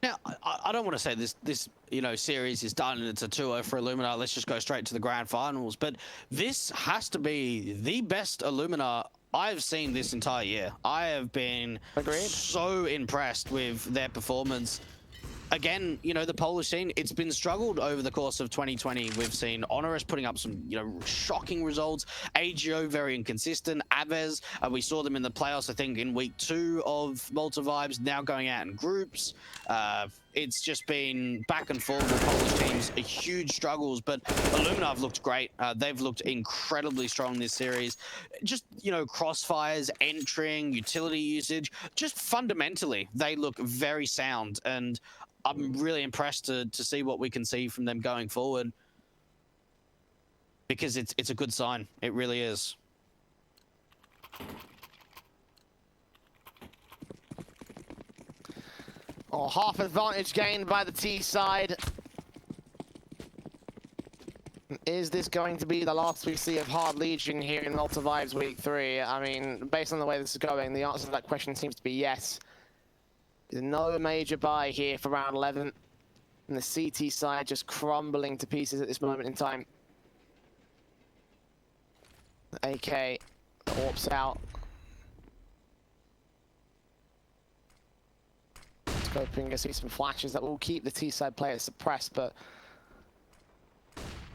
Now, I don't want to say this series is done and it's a 2-0 for ILLUMINAR. Let's just go straight to the grand finals. But this has to be the best ILLUMINAR I've seen this entire year. I have been so impressed with their performance. Again, the Polish scene, it's been struggled over the course of 2020. We've seen Honorous putting up some, shocking results. AGO very inconsistent. Aves, we saw them in the playoffs, I think, in week 2 of Malta Vibes, now going out in groups. It's just been back and forth with Polish teams, huge struggles, but ILLUMINAR have looked great. They've looked incredibly strong this series. Just, crossfires, entering, utility usage, just fundamentally, they look very sound, and I'm really impressed to see what we can see from them going forward, because it's a good sign. It really is. Oh, half advantage gained by the T side. Is this going to be the last we see of Hard Legion here in Malta Vibes Week 3? I mean, based on the way this is going, the answer to that question seems to be yes. There's no major buy here for round 11. And the CT side just crumbling to pieces at this moment in time. The AK warps out. Hoping to see some flashes that will keep the T-side players suppressed, but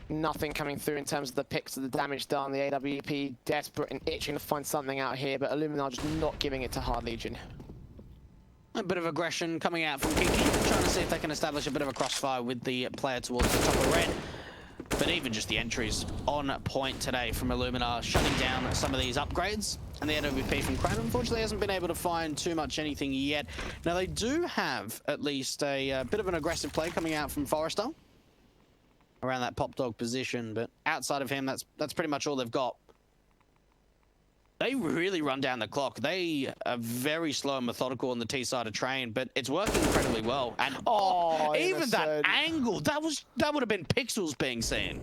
nothing coming through in terms of the picks of the damage done. The AWP desperate and itching to find something out here, but ILLUMINAR just not giving it to Hard Legion. A bit of aggression coming out from Kinky, trying to see if they can establish a bit of a crossfire with the player towards the top of red. But even just the entries on point today from ILLUMINAR, shutting down some of these upgrades. And the AWP from Crown, unfortunately, hasn't been able to find too much anything yet. Now, they do have at least a bit of an aggressive play coming out from Forrester around that Pop Dog position, but outside of him, that's pretty much all they've got. They really run down the clock. They are very slow and methodical on the T side of train, but it's working incredibly well. And even that angle, that would have been pixels being seen.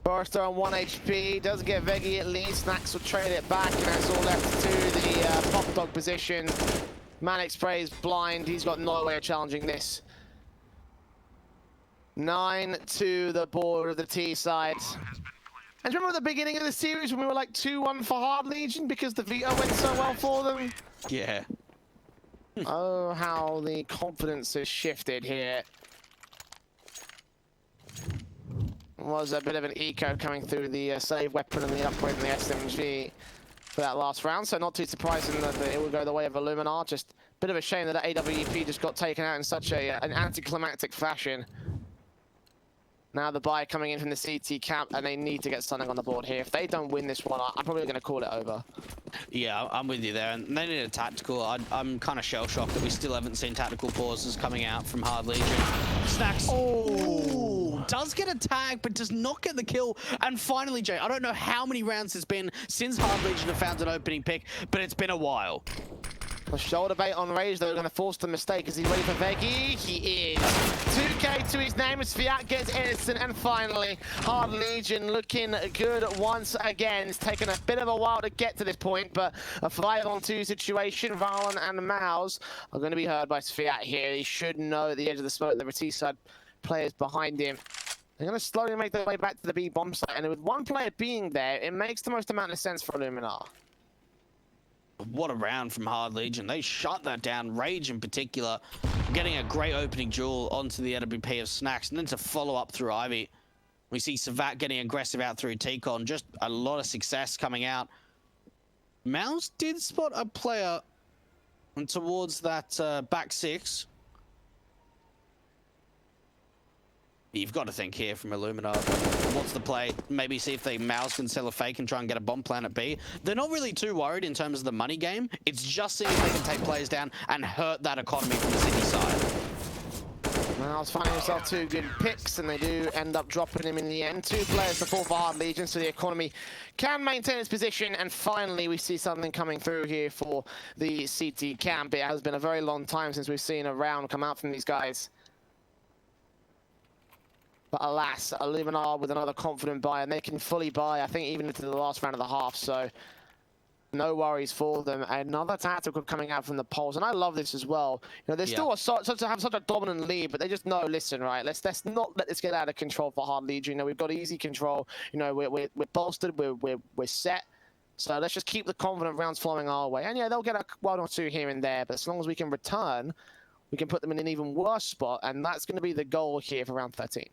Forrester on 1 HP, does get Veggie at least. Snacks will trade it back, and that's all left to the Pop Dog position. Manic Spray's blind, he's got no way of challenging this. 9 to the board of the T side. And remember at the beginning of the series when we were like 2-1 for Hard Legion because the Veto went so well for them? Yeah. Oh, how the confidence has shifted here. Was a bit of an eco coming through the save weapon and the upgrade in the SMG for that last round, so not too surprising that it would go the way of ILLUMINAR. Just a bit of a shame that AWP just got taken out in such an anticlimactic fashion. Now the buy coming in from the CT camp, and they need to get something on the board here. If they don't win this one, I'm probably going to call it over. Yeah, I'm with you there. And they need a tactical. I'm kind of shell-shocked that we still haven't seen tactical pauses coming out from Hard Legion. Snacks. Oh, does get a tag, but does not get the kill. And finally, Jay, I don't know how many rounds it's been since Hard Legion have found an opening pick, but it's been a while. The shoulder bait on Rage, though, going to force the mistake. Is he ready for Veggie? He is. 2K to his name as Fiat gets innocent, and finally, Hard Legion looking good once again. It's taken a bit of a while to get to this point, but a 5-on-2 situation. Varlon and Mouse are going to be heard by Fiat here. He should know at the edge of the smoke the T side players behind him. They're going to slowly make their way back to the B bomb site, and with one player being there, it makes the most amount of sense for ILLUMINAR. What a round from Hard Legion. They shut that down. Rage in particular, getting a great opening duel onto the AWP of Snacks, and then to follow up through Ivy. We see Savat getting aggressive out through T-Con. Just a lot of success coming out. Mouse did spot a player towards that back six. You've got to think here from ILLUMINAR. What's the play? Maybe see if they Mouse can sell a fake and try and get a bomb plant at B. They're not really too worried in terms of the money game. It's just seeing if they can take players down and hurt that economy from the city side. Mouse finding himself 2 good picks, and they do end up dropping him in the end. 2 players to fall for Hard Legion, so the economy can maintain its position. And finally, we see something coming through here for the CT camp. It has been a very long time since we've seen a round come out from these guys. But alas, ILLUMINAR with another confident buy, and they can fully buy, I think, even into the last round of the half. So no worries for them. Another tactical coming out from the Poles, and I love this as well. You know, they're still such a dominant lead, but they just know, listen, right, let's not let this get out of control for Hard Legion. You know, we've got easy control. You know, we're bolstered, we're set. So let's just keep the confident rounds flowing our way. And yeah, they'll get a 1 or 2 here and there, but as long as we can return, we can put them in an even worse spot, and that's going to be the goal here for round 13.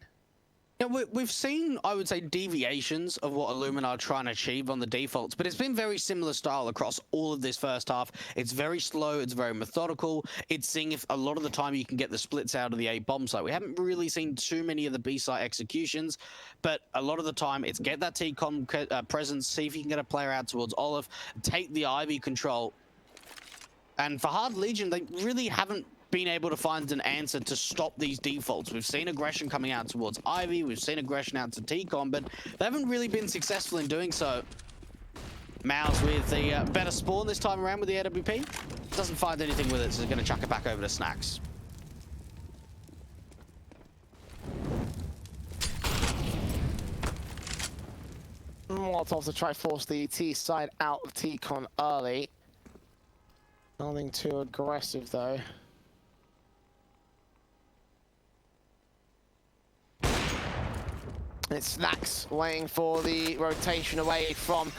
Yeah, we've seen, I would say, deviations of what ILLUMINAR are trying to achieve on the defaults, but it's been very similar style across all of this first half. It's very slow, it's very methodical. It's seeing if a lot of the time you can get the splits out of the A bomb site. We haven't really seen too many of the B site executions, but a lot of the time it's get that T-com presence, see if you can get a player out towards Olive, take the Ivy control. And for Hard Legion, they really haven't been able to find an answer to stop these defaults. We've seen aggression coming out towards Ivy, we've seen aggression out to T-Com, but they haven't really been successful in doing so. Mouse with the better spawn this time around with the AWP. Doesn't find anything with it, so he's going to chuck it back over to Snacks. Molotov to try force the T side out of T-Con early. Nothing too aggressive though. It's Snacks waiting for the rotation away from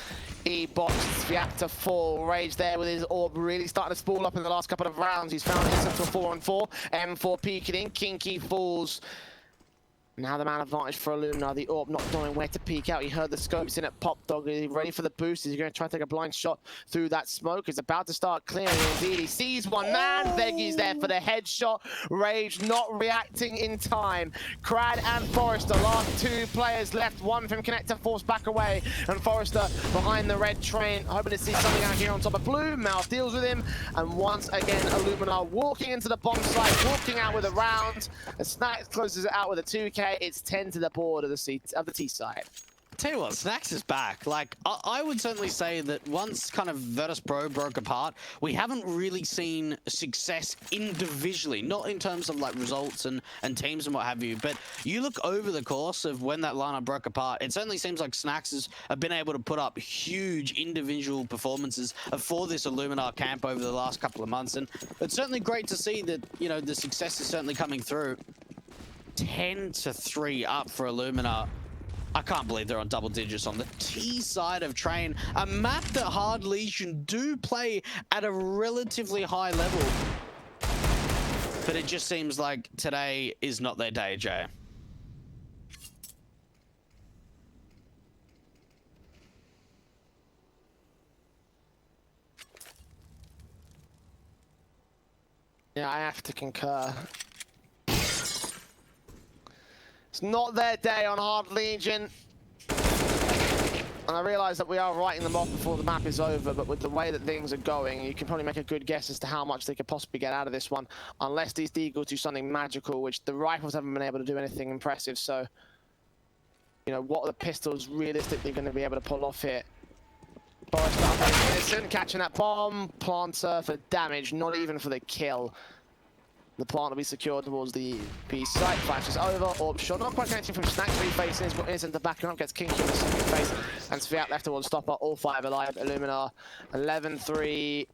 E-Box. Sviat to fall. Rage there with his orb really starting to spool up in the last couple of rounds. He's found himself to a 4-on-4. M4 peeking in. Kinky falls. Now the man advantage for ILLUMINAR. The orb not knowing where to peek out. He heard the scopes in at Pop Dog. Is he ready for the boost? Is he going to try to take a blind shot through that smoke? He's about to start clearing. Indeed, he sees one man. Veggies there for the headshot. Rage not reacting in time. Crad and Forrester, last 2 players left. One from Connector forced back away. And Forrester behind the red train, hoping to see something out here on top of Blue. Mouth deals with him. And once again, ILLUMINAR walking into the bomb site, walking out with a round. And Snacks closes it out with a 2K. It's 10 to the board of the T side. Tell you what, Snacks is back. Like, I would certainly say that once kind of Virtus Pro broke apart, we haven't really seen success individually, not in terms of like results and teams and what have you, but you look over the course of when that lineup broke apart, it certainly seems like Snacks has been able to put up huge individual performances for this ILLUMINAR camp over the last couple of months, and it's certainly great to see that, you know, the success is certainly coming through. 10-3 up for ILLUMINAR. I can't believe they're on double digits on the T side of Train, a map that Hard Legion do play at a relatively high level. But it just seems like today is not their day, Jay. Yeah, I have to concur. It's not their day on Hard Legion. And I realise that we are writing them off before the map is over, but with the way that things are going, you can probably make a good guess as to how much they could possibly get out of this one, unless these Deagles do something magical, which the rifles haven't been able to do anything impressive. So, you know, what are the pistols realistically going to be able to pull off here? Forrester up against Innocent, catching that bomb. Planter for damage, not even for the kill. The plant will be secured towards the B site. Flashes over. Orb shot. Not quite connecting from Snacks. Refacing. He's got Innocent to back him up. Gets Kinky in the second face. And Sviat left towards Stopper. All 5 alive. ILLUMINAR 11-3.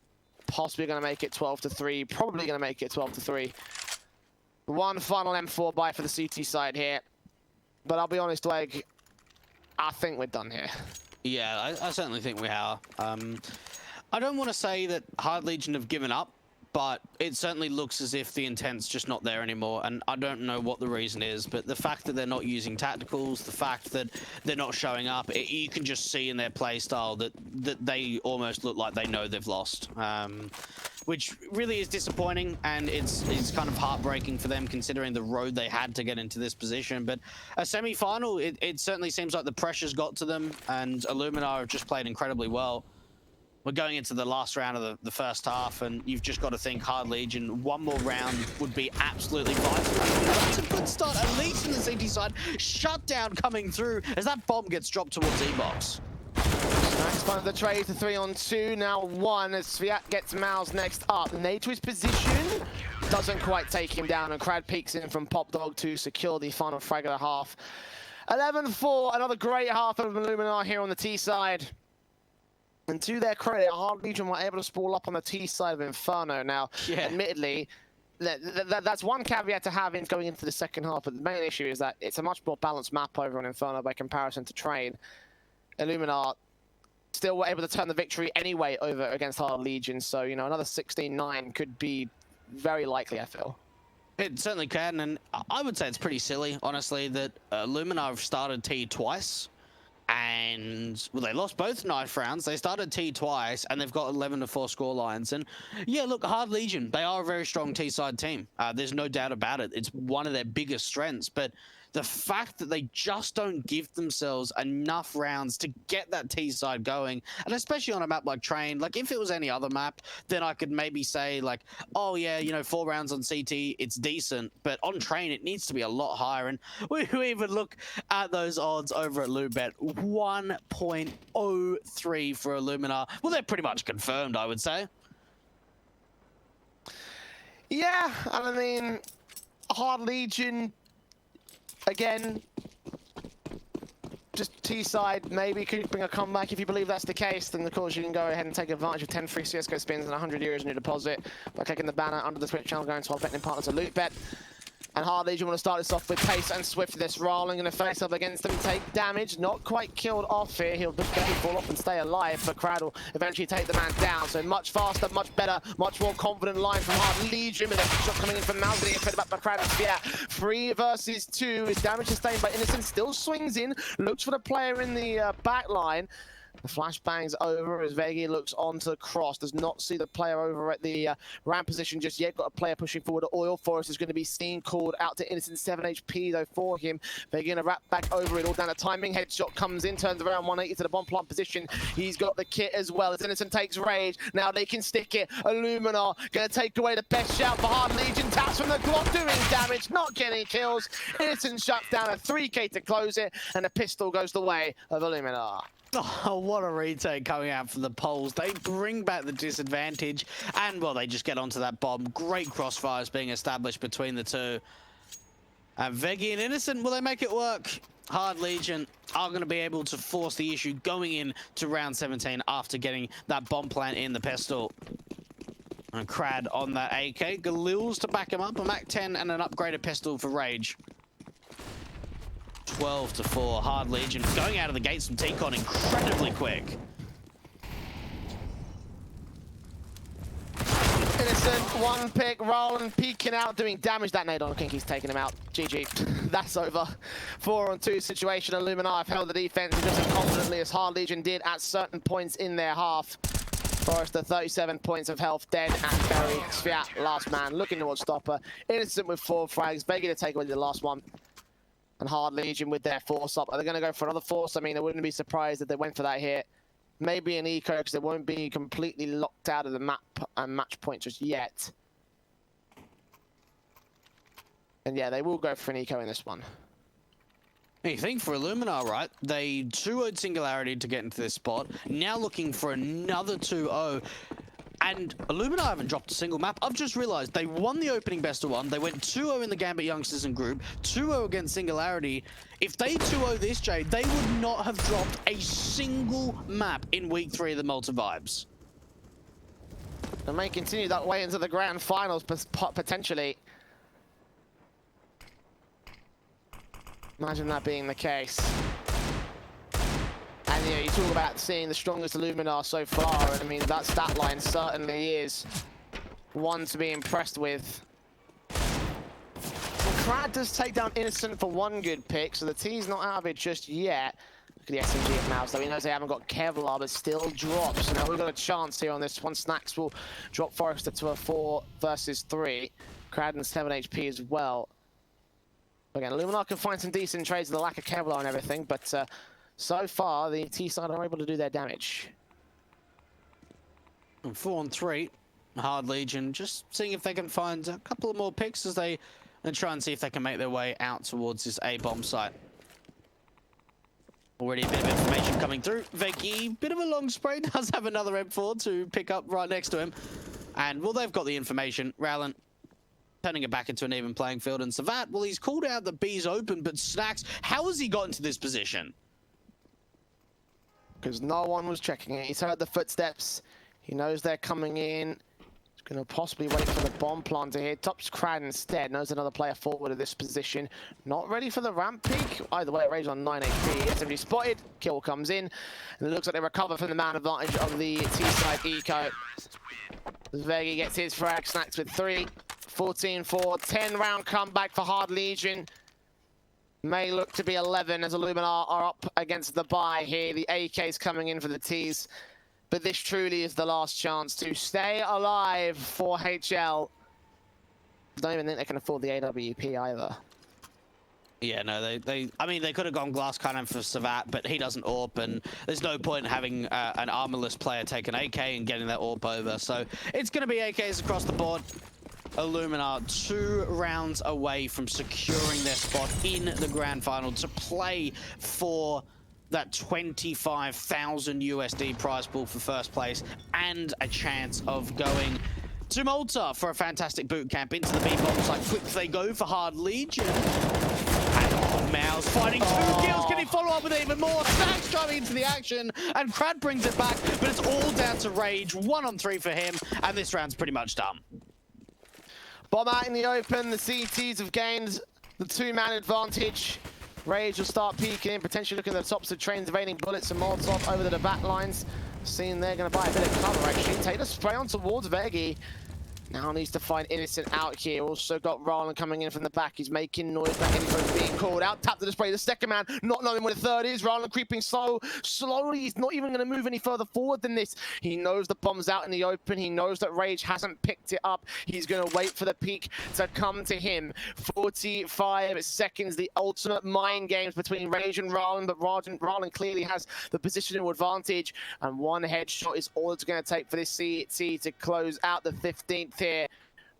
Possibly going to make it 12-3. Probably going to make it 12-3. One final M4 buy for the CT side here. But I'll be honest, Leg, I think we're done here. Yeah, I certainly think we are. I don't want to say that Hard Legion have given up, but it certainly looks as if the intent's just not there anymore, and I don't know what the reason is, but the fact that they're not using tacticals, the fact that they're not showing up, you can just see in their play style that they almost look like they know they've lost, which really is disappointing, and it's kind of heartbreaking for them considering the road they had to get into this position. But a semi-final, it certainly seems like the pressure's got to them, and ILLUMINAR have just played incredibly well. We're going into the last round of the first half, and you've just got to think Hard Legion, one more round would be absolutely vital. That's a good start, at least in the CT side. Shutdown coming through as that bomb gets dropped towards E-Box. Next one of the trade to 3-on-2, now 1 as Sviat gets Mouse next up. Nade to his position, doesn't quite take him down, and Crad peeks in from Pop Dog to secure the final frag of the half. 11-4, another great half of ILLUMINAR here on the T side. And to their credit, Hard Legion were able to sprawl up on the T side of Inferno. Now, admittedly, that's one caveat to have in going into the second half, but the main issue is that it's a much more balanced map over on Inferno by comparison to Train. ILLUMINAR still were able to turn the victory anyway over against Hard Legion, so, you know, another 16-9 could be very likely, I feel. It certainly can, and I would say it's pretty silly, honestly, that ILLUMINAR have started T twice. And, well, they lost both knife rounds. They started T twice, and they've got 11-4 score lines. And, yeah, look, Hard Legion, they are a very strong T-side team. There's no doubt about it. It's one of their biggest strengths. But the fact that they just don't give themselves enough rounds to get that T-side going, and especially on a map like Train, like, if it was any other map, then I could maybe say, like, oh, yeah, you know, 4 rounds on CT, it's decent. But on Train, it needs to be a lot higher. And we even look at those odds over at Lubet, 1.03 for ILLUMINAR. Well, they're pretty much confirmed, I would say. Yeah, I mean, Hard Legion, again, just T-side, maybe could bring a comeback. If you believe that's the case, then of course you can go ahead and take advantage of 10 free CSGO spins and 100 euros in your deposit by clicking the banner under the Twitch channel, going to our betting partner to LootBet. And Hard Legion want to start this off with pace and swiftness. Rolling going to face up against them, take damage. Not quite killed off here. He'll just barely fall off and stay alive, but Crad will eventually take the man down. So much faster, much better, much more confident line from Hard Legion. With a shot coming in from Mouse, getting fed back by Crad and Sviat. 3 versus 2. His damage sustained by Innocent still swings in. Looks for the player in the back line. The flashbang's over as Vegi looks onto the cross. Does not see the player over at the ramp position just yet. Got a player pushing forward. Oil Forest is going to be seen, called out to Innocent. 7 HP though for him. Vegi going to wrap back over it all down. A timing headshot comes in, turns around 180 to the bomb plant position. He's got the kit as well as Innocent takes Rage. Now they can stick it. ILLUMINAR going to take away the best shout for Hard Legion. Taps from the Glock doing damage, not getting kills. Innocent shuts down a 3K to close it, and the pistol goes the way of ILLUMINAR. Oh, what a retake coming out from the poles. They bring back the disadvantage, and, well, they just get onto that bomb. Great crossfires being established between the two. And Vegi and Innocent, will they make it work? Hard Legion are going to be able to force the issue going into round 17 after getting that bomb plant in the pistol. And Crad on that AK. Galil's to back him up. A Mac 10 and an upgraded pistol for Rage. 12-4, Hard Legion going out of the gates from T-Con incredibly quick. Innocent, 1 pick, rolling, peeking out, doing damage. That nade on Kinky's taking him out. GG. That's over. 4-on-2 situation. ILLUMINAR have held the defense just as confidently as Hard Legion did at certain points in their half. Forrester, 37 points of health, dead and buried. Sviat, last man, looking towards Stopper. Innocent with 4 frags, Vegi to take away the last one. And Hard Legion with their force up. Are they going to go for another force? I mean, I wouldn't be surprised if they went for that here. Maybe an eco, because they won't be completely locked out of the map and match point just yet. And yeah, they will go for an eco in this one. You think for ILLUMINAR, right? They 2-0'd Singularity to get into this spot. Now looking for another 2-0. And ILLUMINAR haven't dropped a single map. I've just realized they won the opening best of 1. They went 2-0 in the Gambit Youngsters and group, 2-0 against Singularity. If they 2-0 this, Jade, they would not have dropped a single map in week 3 of the Malta Vibes. They may continue that way into the grand finals, potentially. Imagine that being the case. And you know, you talk about seeing the strongest ILLUMINAR so far, and I mean, that stat line certainly is one to be impressed with. Crad does take down Innocent for one good pick, so the T's not out of it just yet. Look at the SMG of Mouse, though. He knows they haven't got Kevlar, but still drops. Now we've got a chance here on this one. Snacks will drop Forrester to a 4 versus 3. Crad and 7 HP as well. Again, ILLUMINAR can find some decent trades with the lack of Kevlar and everything, but so far the T side are able to do their damage. 4 on 3. Hard Legion just seeing if they can find a couple of more picks as they try and see if they can make their way out towards this A-bomb site. Already a bit of information coming through. Veggie, bit of a long spray, does have another M4 to pick up right next to him. And, well, they've got the information. Rowland turning it back into an even playing field. And Savat, well, he's called out that B's open, but Snacks, how has he got into this position? Because no one was checking it. He's heard the footsteps. He knows they're coming in. Gonna possibly wait for the bomb planter here. Tops Crad instead. Knows another player forward of this position. Not ready for the ramp peak. Either way, Rage on 9 HP. SMG spotted. Kill comes in. And it looks like they recover from the man advantage of the T-side eco. Zvegi gets his frag. Snacks with 3. 14-4. 10-round comeback for Hard Legion. May look to be 11 as ILLUMINAR are up against the buy here. The AK's coming in for the T's. But this truly is the last chance to stay alive for HL. Don't even think they can afford the AWP either. Yeah, no, I mean, they could have gone glass cannon for Savat, but he doesn't AWP, and there's no point in having an armorless player take an AK and getting that AWP over. So it's going to be AKs across the board. ILLUMINAR 2 rounds away from securing their spot in the grand final to play for that 25,000 USD prize pool for first place and a chance of going to Malta for a fantastic boot camp into the B-bomb site. Quick they go for Hard Legion. And Mouse finding 2 kills. Can he follow up with even more? Stacks driving into the action and Crad brings it back, but it's all down to Rage. 1 on 3 for him, and this round's pretty much done. Bomb out in the open. The CTs have gained the 2-man advantage. Rage will start peeking in, potentially looking at the tops of trains, evading bullets and Molotov over the back lines. Seen they're going to buy a bit of cover, actually. Taylor spray on towards Veggie. Now needs to find Innocent out here. Also got Rowland coming in from the back. He's making noise. Back in, being called out. Tap to the spray. The second man not knowing where the third is. Rowland creeping slowly. He's not even going to move any further forward than this. He knows the bomb's out in the open. He knows that Rage hasn't picked it up. He's going to wait for the peak to come to him. 45 seconds. The ultimate mind games between Rage and Rowland. But Rowland clearly has the positional advantage. And one headshot is all it's going to take for this CT to close out the 15th here.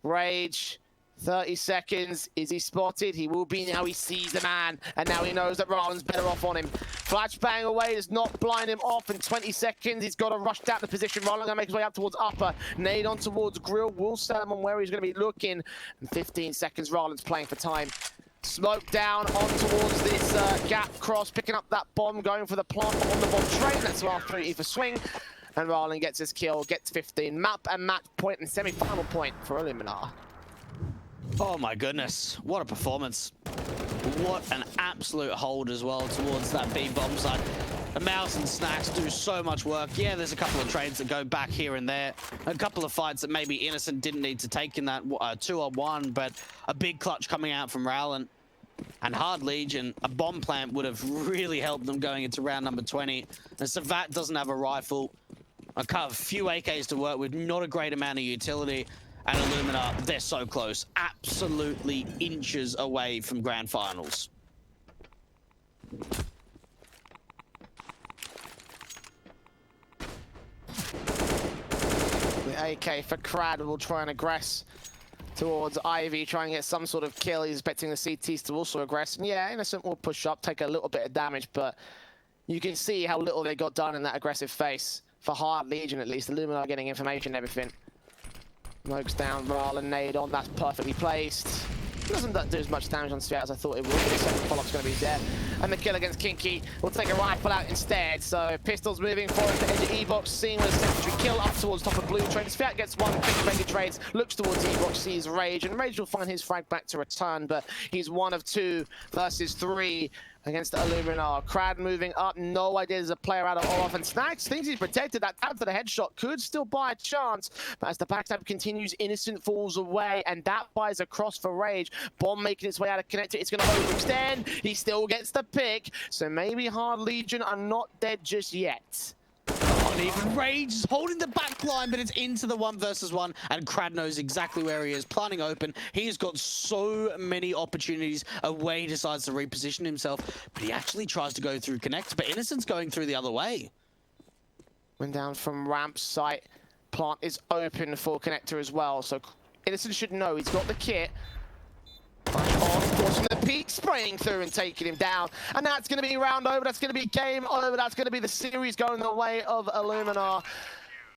Rage, 30 seconds. Is he spotted? He will be now. He sees the man, and now he knows that Rowland's better off on him. Flashbang away does not blind him off. In 20 seconds, he's got to rush down the position. Rowland going to make his way up towards upper. Nade on towards Grill. Will set him on where he's going to be looking. And 15 seconds, Rowland's playing for time. Smoke down on towards this gap cross, picking up that bomb, going for the plant on the bomb train. That's after for swing. And Rowland gets his kill, gets 15. Map and match point and semi-final point for ILLUMINAR. Oh my goodness, what a performance. What an absolute hold as well towards that B-bomb side. The Mouse and Snacks do so much work. Yeah, there's a couple of trades that go back here and there. A couple of fights that maybe Innocent didn't need to take in that 2-on-1, but a big clutch coming out from Rowland. And Hard Legion, a bomb plant would have really helped them going into round number 20. And Savat doesn't have a rifle. A few AKs to work with, not a great amount of utility. And ILLUMINAR, they're so close. Absolutely inches away from grand finals. The AK for Crad will try and aggress towards Ivy, try and get some sort of kill. He's expecting the CTs to also aggress. And yeah, Innocent will push up, take a little bit of damage, but you can see how little they got done in that aggressive phase. For Hard Legion, at least. ILLUMINAR getting information and everything. Smokes down, Rowland, nade on. That's perfectly placed. It doesn't do as much damage on Sphere as I thought it would. The second follow-up's going to be there. And the kill against Kinky will take a rifle out instead. So Pistols moving forward to edge of E-Box, seeing with a secondary kill up towards top of Blue Train. Sphere gets one, quick ready trades, looks towards E-Box, sees Rage, and Rage will find his frag back to return, but he's 1 of 2 versus 3 against ILLUMINAR. Crad moving up, no idea there's a player out of Olaf, and Snags thinks he's protected. That tap for the headshot could still buy a chance, but as the backstab continues, Innocent falls away, and that buys a cross for Rage. Bomb making its way out of connector, it's going to overextend. He still gets the pick, so maybe Hard Legion are not dead just yet. And even Rage is holding the back line, but it's into the 1 versus 1, and Crad knows exactly where he is, planning open. He's got so many opportunities of where he decides to reposition himself, but he actually tries to go through Connect, but Innocent's going through the other way. Went down from ramp site. Plant is open for connector as well, so Innocent should know he's got the kit. Forcing the peak, spraying through and taking him down. And that's going to be round over. That's going to be game over. That's going to be the series going the way of ILLUMINAR.